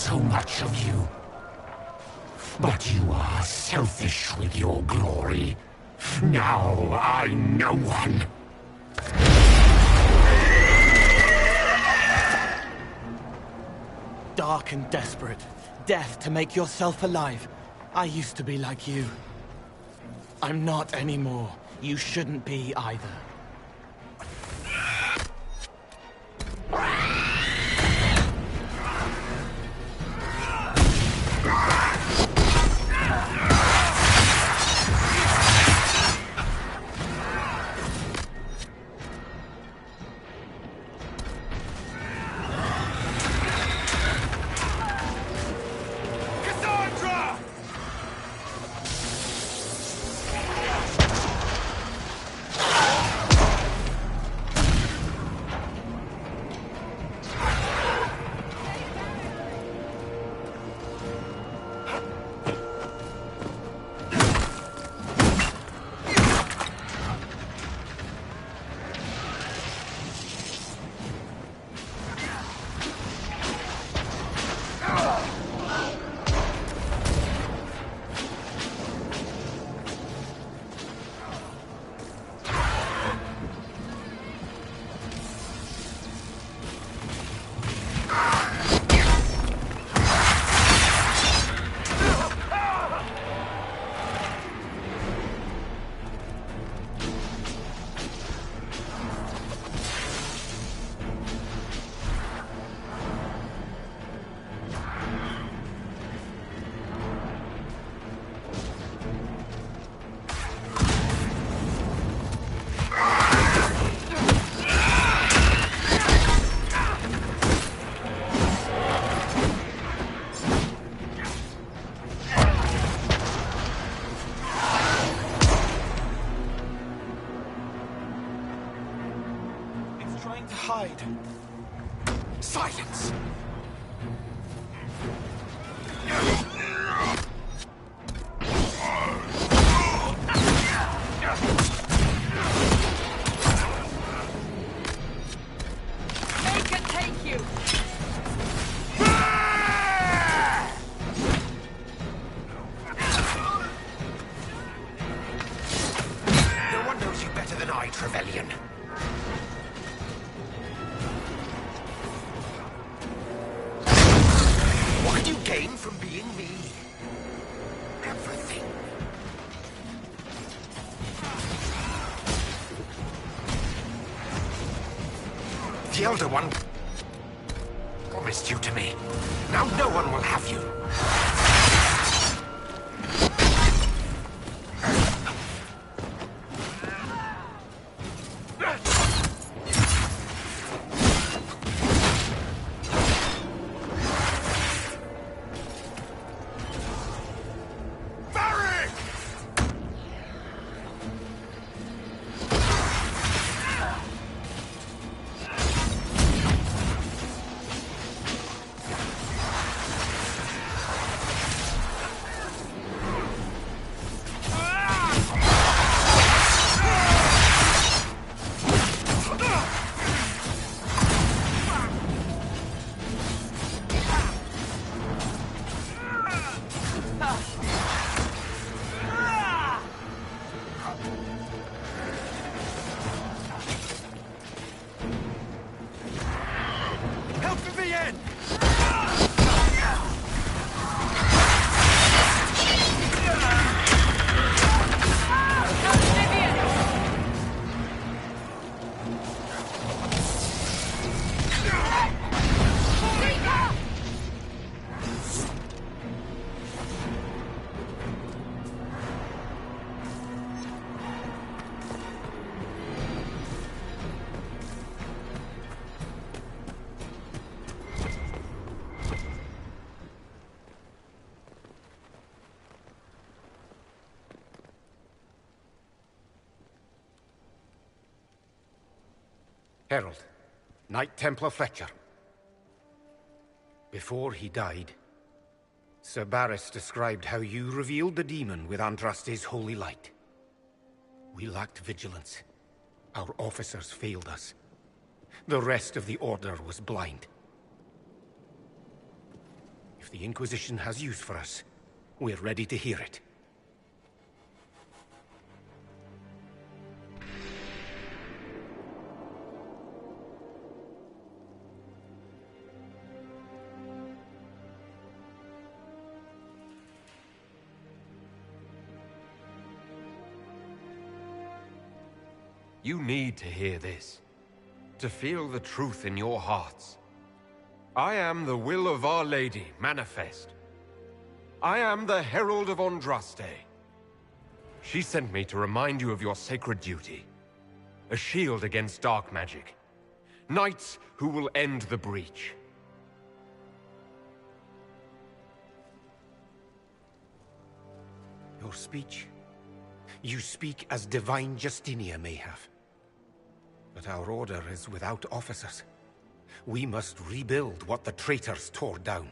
So much of you. But you are selfish with your glory. Now I know one. Dark and desperate. Death to make yourself alive. I used to be like you. I'm not anymore. You shouldn't be either. trying to hide. Silence! Make it take you! No one knows you better than I, Trevelyan. What can you gain from being me? Everything. The Elder One promised you to me. Now no one will have you. Herald, Knight Templar Fletcher. Before he died, Sir Barris described how you revealed the demon with Andraste's holy light. We lacked vigilance. Our officers failed us. The rest of the Order was blind. If the Inquisition has use for us, we're ready to hear it. You need to hear this, to feel the truth in your hearts. I am the will of Our Lady, manifest. I am the Herald of Andraste. She sent me to remind you of your sacred duty. A shield against dark magic. Knights who will end the breach. Your speech? You speak as Divine Justinia may have. But our order is without officers. We must rebuild what the traitors tore down.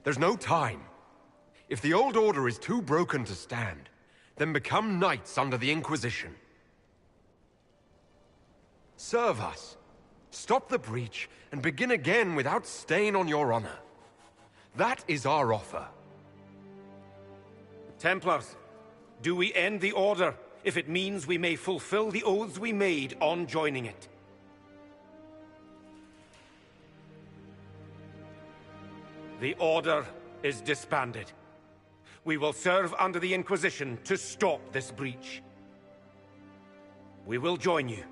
There's no time. If the old order is too broken to stand, then become knights under the Inquisition. Serve us. Stop the breach, and begin again without stain on your honor. That is our offer. Templars, Do we end the Order if it means we may fulfill the oaths we made on joining it? The Order is disbanded. We will serve under the Inquisition to stop this breach. We will join you.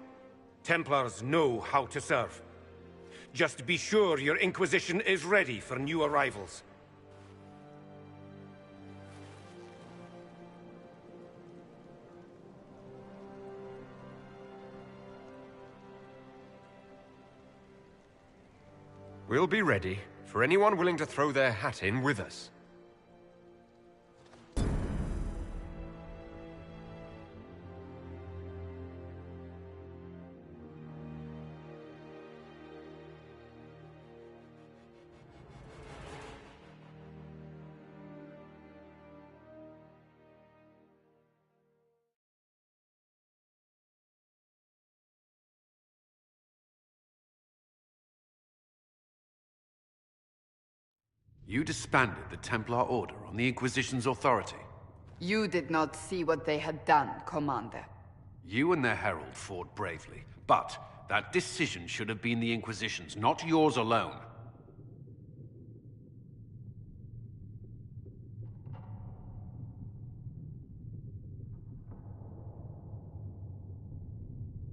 Templars know how to serve. Just be sure your Inquisition is ready for new arrivals. We'll be ready for anyone willing to throw their hat in with us. You disbanded the Templar Order on the Inquisition's authority. You did not see what they had done, Commander. You and the Herald fought bravely, but that decision should have been the Inquisition's, not yours alone.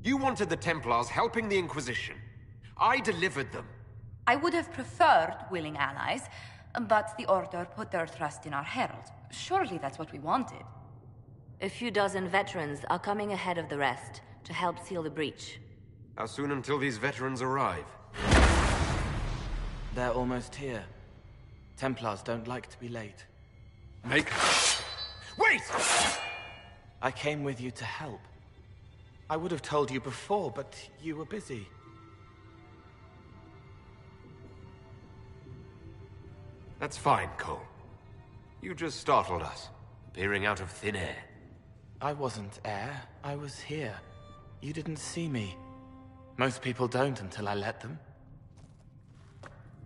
You wanted the Templars helping the Inquisition. I delivered them. I would have preferred willing allies, but the Order put their trust in our Herald. Surely that's what we wanted. A few dozen veterans are coming ahead of the rest to help seal the breach. How soon until these veterans arrive? They're almost here. Templars don't like to be late. Make... Wait! I came with you to help. I would have told you before, but you were busy. That's fine, Cole. You just startled us, appearing out of thin air. I wasn't air. I was here. You didn't see me. Most people don't until I let them.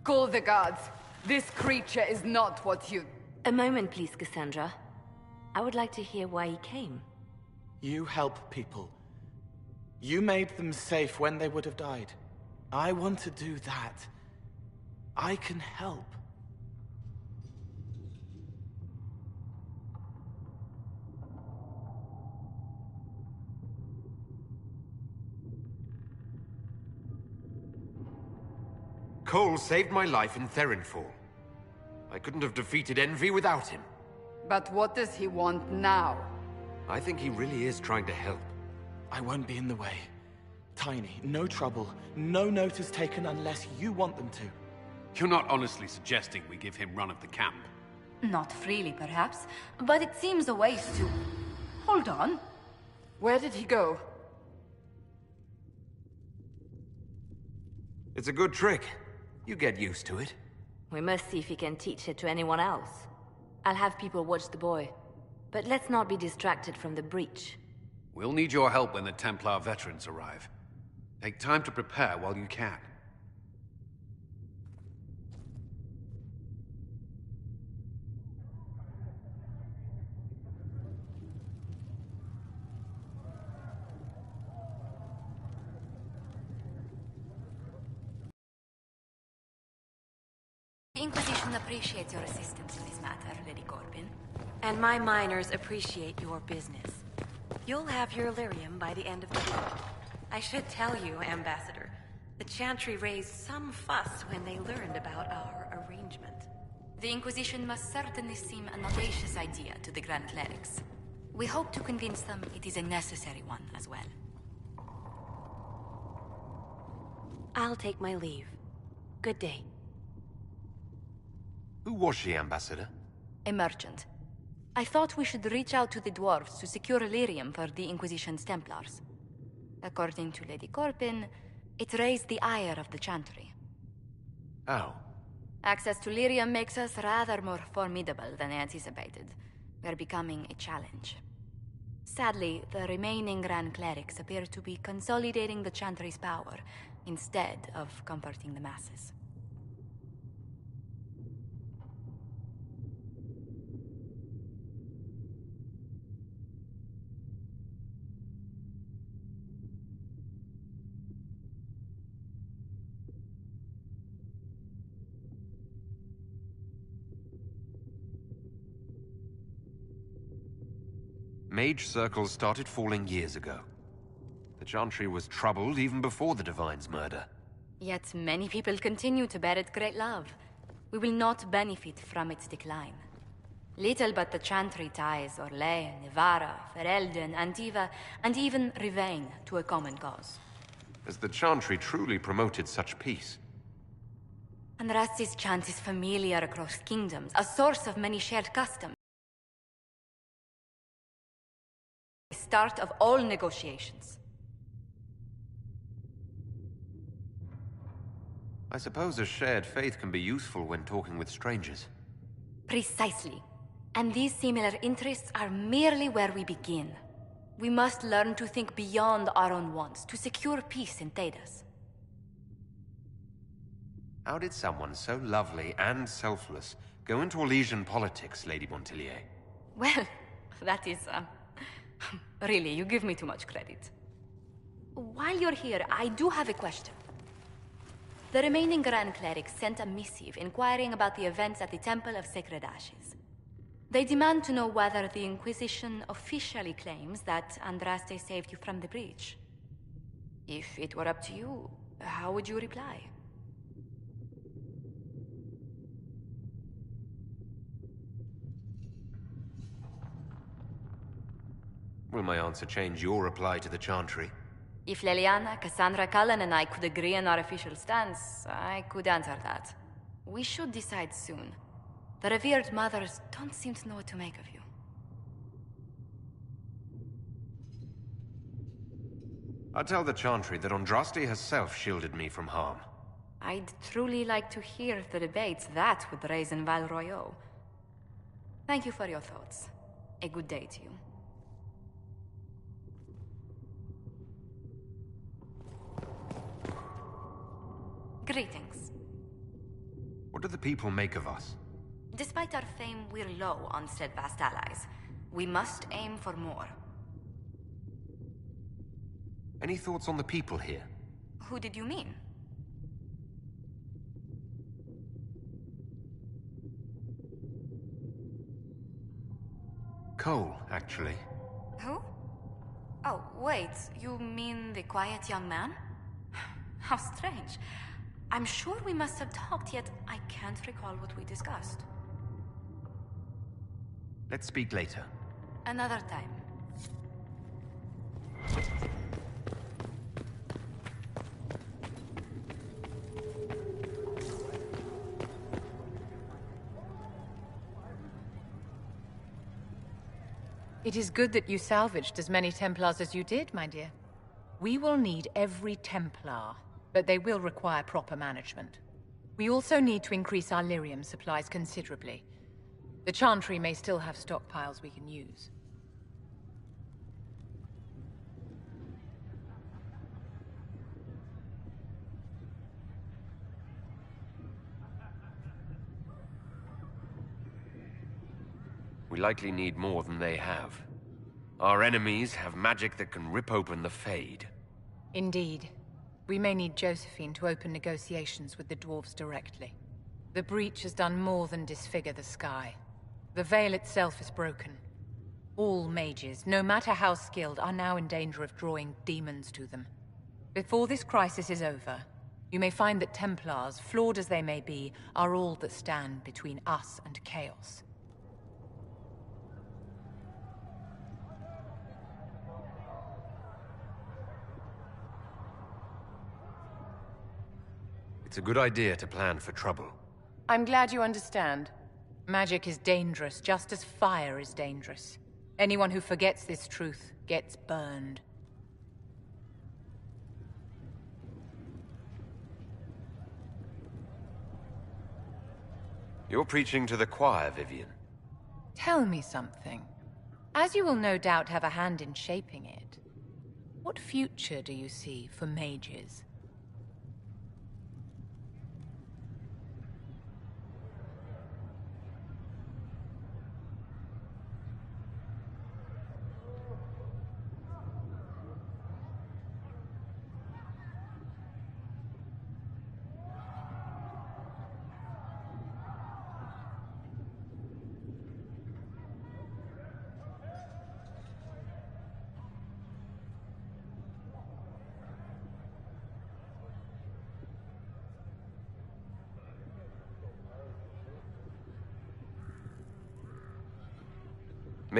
Call the guards. This creature is not what you... A moment, please, Cassandra. I would like to hear why he came. You help people. You made them safe when they would have died. I want to do that. I can help. Cole saved my life in Therinfall. I couldn't have defeated Envy without him. But what does he want now? I think he really is trying to help. I won't be in the way. Tiny, no trouble. No notice taken unless you want them to. You're not honestly suggesting we give him run of the camp? Not freely, perhaps, but it seems a waste to... Hold on. Where did he go? It's a good trick. You get used to it. We must see if he can teach it to anyone else. I'll have people watch the boy. But let's not be distracted from the breach. We'll need your help when the Templar veterans arrive. Take time to prepare while you can. The Inquisition appreciates your assistance in this matter, Lady Corbin. And my miners appreciate your business. You'll have your lyrium by the end of the week. I should tell you, Ambassador, the Chantry raised some fuss when they learned about our arrangement. The Inquisition must certainly seem an audacious idea to the Grand Clerics. We hope to convince them it is a necessary one as well. I'll take my leave. Good day. Who was she, Ambassador? A merchant. I thought we should reach out to the dwarves to secure lyrium for the Inquisition's Templars. According to Lady Corbin, it raised the ire of the Chantry. How? Access to lyrium makes us rather more formidable than anticipated. We're becoming a challenge. Sadly, the remaining Grand Clerics appear to be consolidating the Chantry's power, instead of comforting the masses. Mage circles started falling years ago. The Chantry was troubled even before the Divine's murder. Yet many people continue to bear it great love. We will not benefit from its decline. Little but the Chantry ties Orlais, Nevarra, Ferelden, Antiva, and even Rivain to a common cause. Has the Chantry truly promoted such peace? Andraste's chant is familiar across kingdoms, a source of many shared customs. The start of all negotiations. I suppose a shared faith can be useful when talking with strangers. Precisely. And these similar interests are merely where we begin. We must learn to think beyond our own wants, to secure peace in Thedas. How did someone so lovely and selfless go into Elysian politics, Lady Montillier? Well, that is, really, you give me too much credit. While you're here, I do have a question. The remaining Grand Clerics sent a missive inquiring about the events at the Temple of Sacred Ashes. They demand to know whether the Inquisition officially claims that Andraste saved you from the breach. If it were up to you, how would you reply? Will my answer change your reply to the Chantry? If Leliana, Cassandra Cullen, and I could agree on our official stance, I could answer that. We should decide soon. The revered mothers don't seem to know what to make of you. I tell the Chantry that Andraste herself shielded me from harm. I'd truly like to hear the debates that would raise in Val Royeaux. Thank you for your thoughts. A good day to you. Greetings. What do the people make of us? Despite our fame, we're low on steadfast allies. We must aim for more. Any thoughts on the people here? Who did you mean? Cole, actually. Who? Oh, wait, you mean the quiet young man? How strange. I'm sure we must have talked, yet I can't recall what we discussed. Let's speak later. Another time. It is good that you salvaged as many Templars as you did, my dear. We will need every Templar, but they will require proper management. We also need to increase our lyrium supplies considerably. The Chantry may still have stockpiles we can use. We likely need more than they have. Our enemies have magic that can rip open the Fade. Indeed. We may need Josephine to open negotiations with the dwarves directly. The breach has done more than disfigure the sky. The veil itself is broken. All mages, no matter how skilled, are now in danger of drawing demons to them. Before this crisis is over, you may find that Templars, flawed as they may be, are all that stand between us and chaos. It's a good idea to plan for trouble. I'm glad you understand. Magic is dangerous, just as fire is dangerous. Anyone who forgets this truth gets burned. You're preaching to the choir, Vivian. Tell me something. As you will no doubt have a hand in shaping it, what future do you see for mages?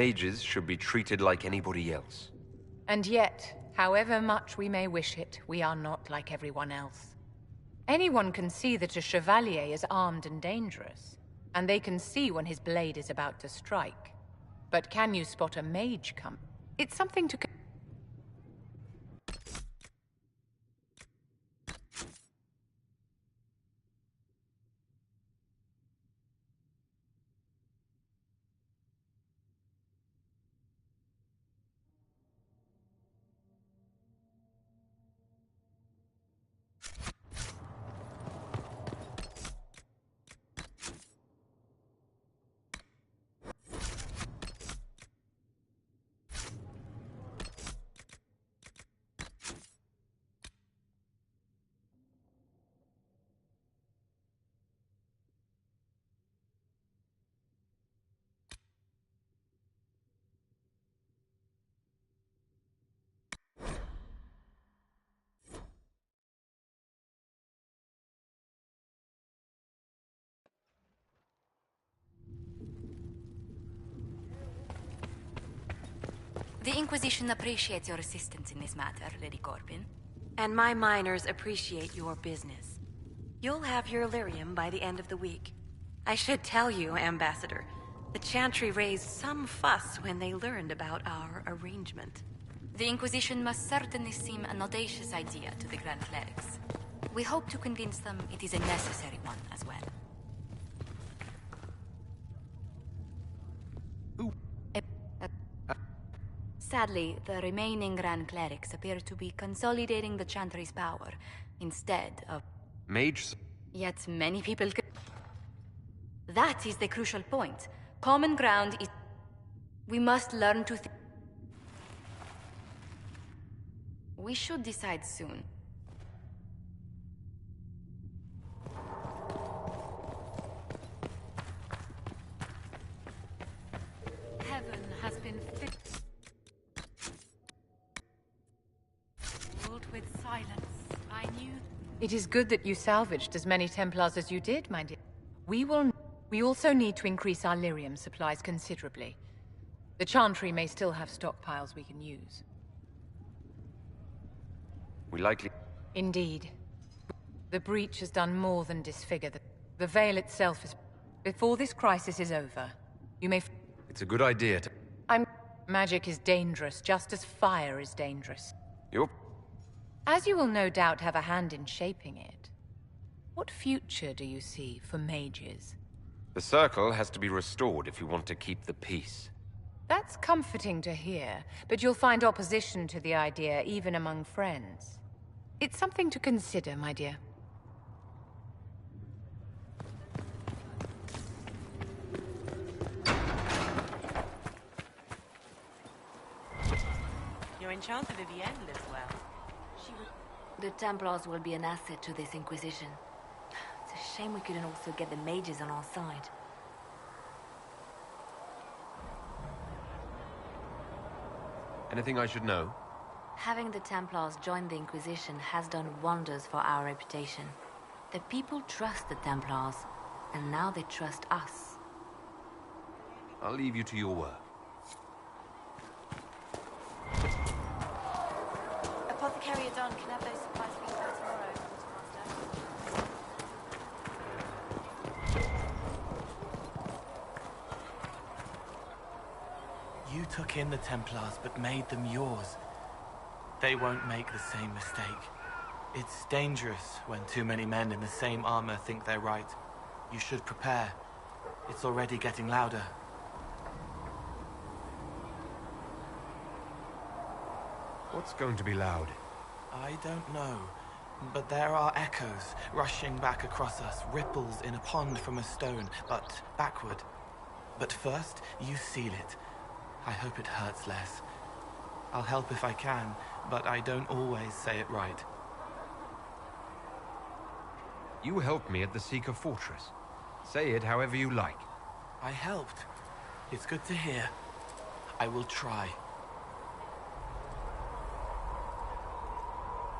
Mages should be treated like anybody else. And yet, however much we may wish it, we are not like everyone else. Anyone can see that a chevalier is armed and dangerous, and they can see when his blade is about to strike. But can you spot a mage come? It's something to... The Inquisition appreciates your assistance in this matter, Lady Corbin. And my miners appreciate your business. You'll have your lyrium by the end of the week. I should tell you, Ambassador, the Chantry raised some fuss when they learned about our arrangement. The Inquisition must certainly seem an audacious idea to the Grand Clerics. We hope to convince them it is a necessary one as well. Sadly, the remaining Grand Clerics appear to be consolidating the Chantry's power, instead of... Mage... Yet many people... That is the crucial point. Common ground is... We must learn to... We should decide soon. Heaven has been filled with silence. I knew... It is good that you salvaged as many Templars as you did, my dear. We also need to increase our lyrium supplies considerably. The Chantry may still have stockpiles we can use. We likely... Indeed. The breach has done more than disfigure the Veil itself is... Before this crisis is over, you may... It's a good idea to... Magic is dangerous, just as fire is dangerous. Yup. As you will no doubt have a hand in shaping it, what future do you see for mages? The Circle has to be restored if we want to keep the peace. That's comforting to hear, but you'll find opposition to the idea even among friends. It's something to consider, my dear. Your enchanter Vivienne lives well. The Templars will be an asset to this Inquisition. It's a shame we couldn't also get the mages on our side. Anything I should know? Having the Templars join the Inquisition has done wonders for our reputation. The people trust the Templars, and now they trust us. I'll leave you to your work. Apothecary Adon can have those supplies for you by tomorrow, Master. You took in the Templars, but made them yours. They won't make the same mistake. It's dangerous when too many men in the same armor think they're right. You should prepare. It's already getting louder. What's going to be loud? I don't know, but there are echoes rushing back across us, ripples in a pond from a stone, but backward. But first, you seal it. I hope it hurts less. I'll help if I can, but I don't always say it right. You helped me at the Seeker Fortress. Say it however you like. I helped. It's good to hear. I will try.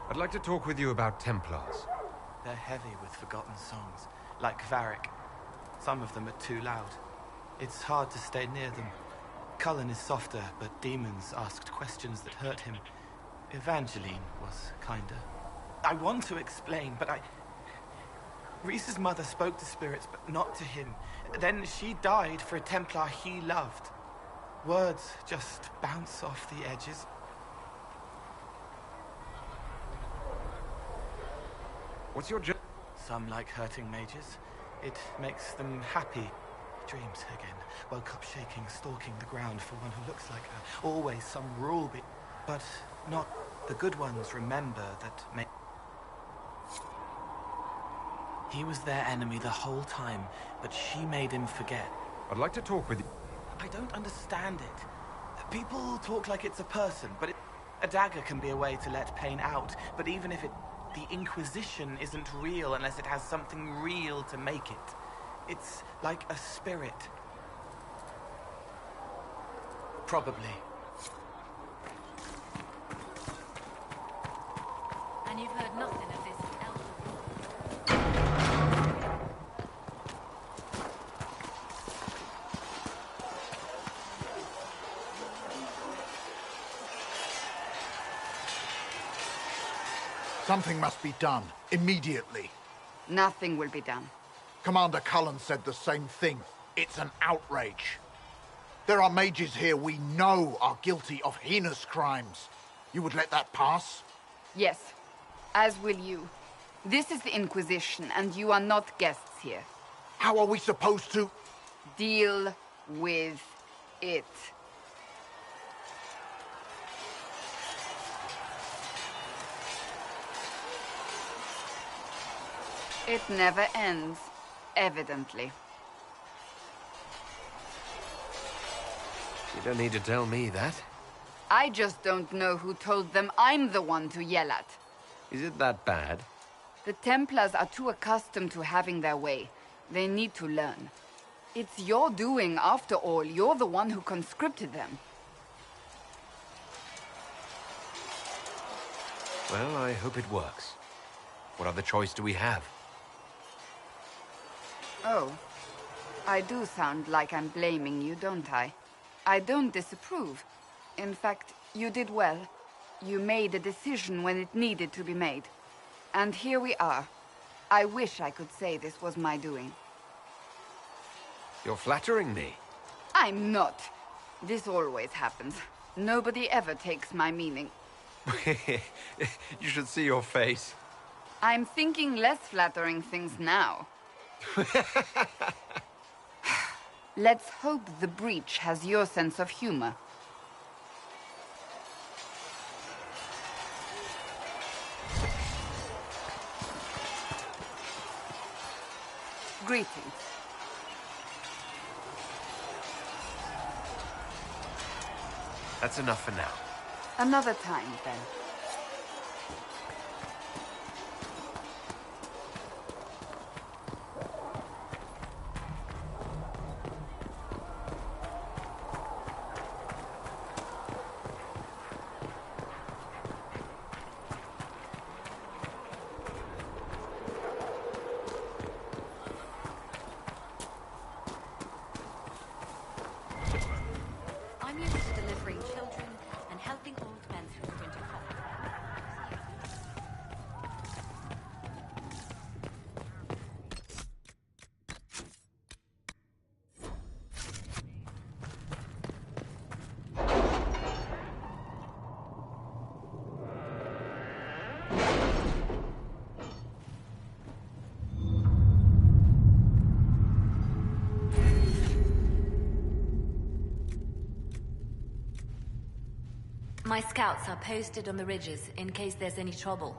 I'd like to talk with you about Templars. They're heavy with forgotten songs, like Varric. Some of them are too loud. It's hard to stay near them. Cullen is softer, but demons asked questions that hurt him. Evangeline was kinder. I want to explain, but Reese's mother spoke to spirits, but not to him. Then she died for a Templar he loved. Words just bounce off the edges. What's your job? Some like hurting mages. It makes them happy. Dreams again. Woke up shaking, stalking the ground for one who looks like her. Always some rule but not the good ones remember that he was their enemy the whole time, but she made him forget. I'd like to talk with you. I don't understand it. People talk like it's a person, but a dagger can be a way to let pain out. But even if the Inquisition isn't real unless it has something real to make it. It's like a spirit. Probably. And you've heard nothing of this elder. Something must be done, immediately. Nothing will be done. Commander Cullen said the same thing. It's an outrage. There are mages here we know are guilty of heinous crimes. You would let that pass? Yes, as will you. This is the Inquisition, and you are not guests here. How are we supposed to... Deal with it. It never ends, evidently. You don't need to tell me that. I just don't know who told them I'm the one to yell at. Is it that bad? The Templars are too accustomed to having their way. They need to learn. It's your doing, after all. You're the one who conscripted them. Well, I hope it works. What other choice do we have? Oh. I do sound like I'm blaming you, don't I? I don't disapprove. In fact, you did well. You made a decision when it needed to be made. And here we are. I wish I could say this was my doing. You're flattering me. I'm not. This always happens. Nobody ever takes my meaning. You should see your face. I'm thinking less flattering things now. Let's hope the breach has your sense of humor. Greetings. That's enough for now. Another time, then. I'm used to delivering children and helping old men through winter cold. My scouts are posted on the ridges in case there's any trouble.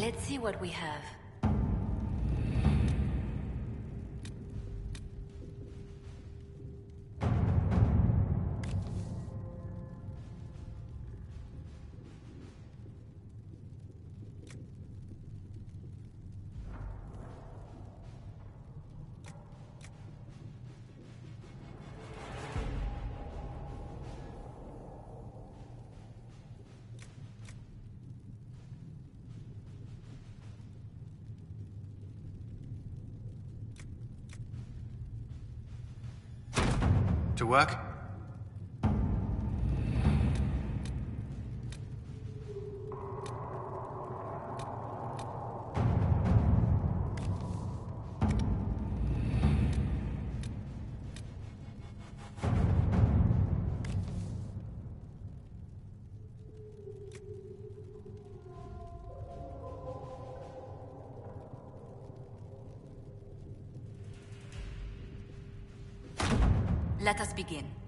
Let's see what we have. To work? Let us begin.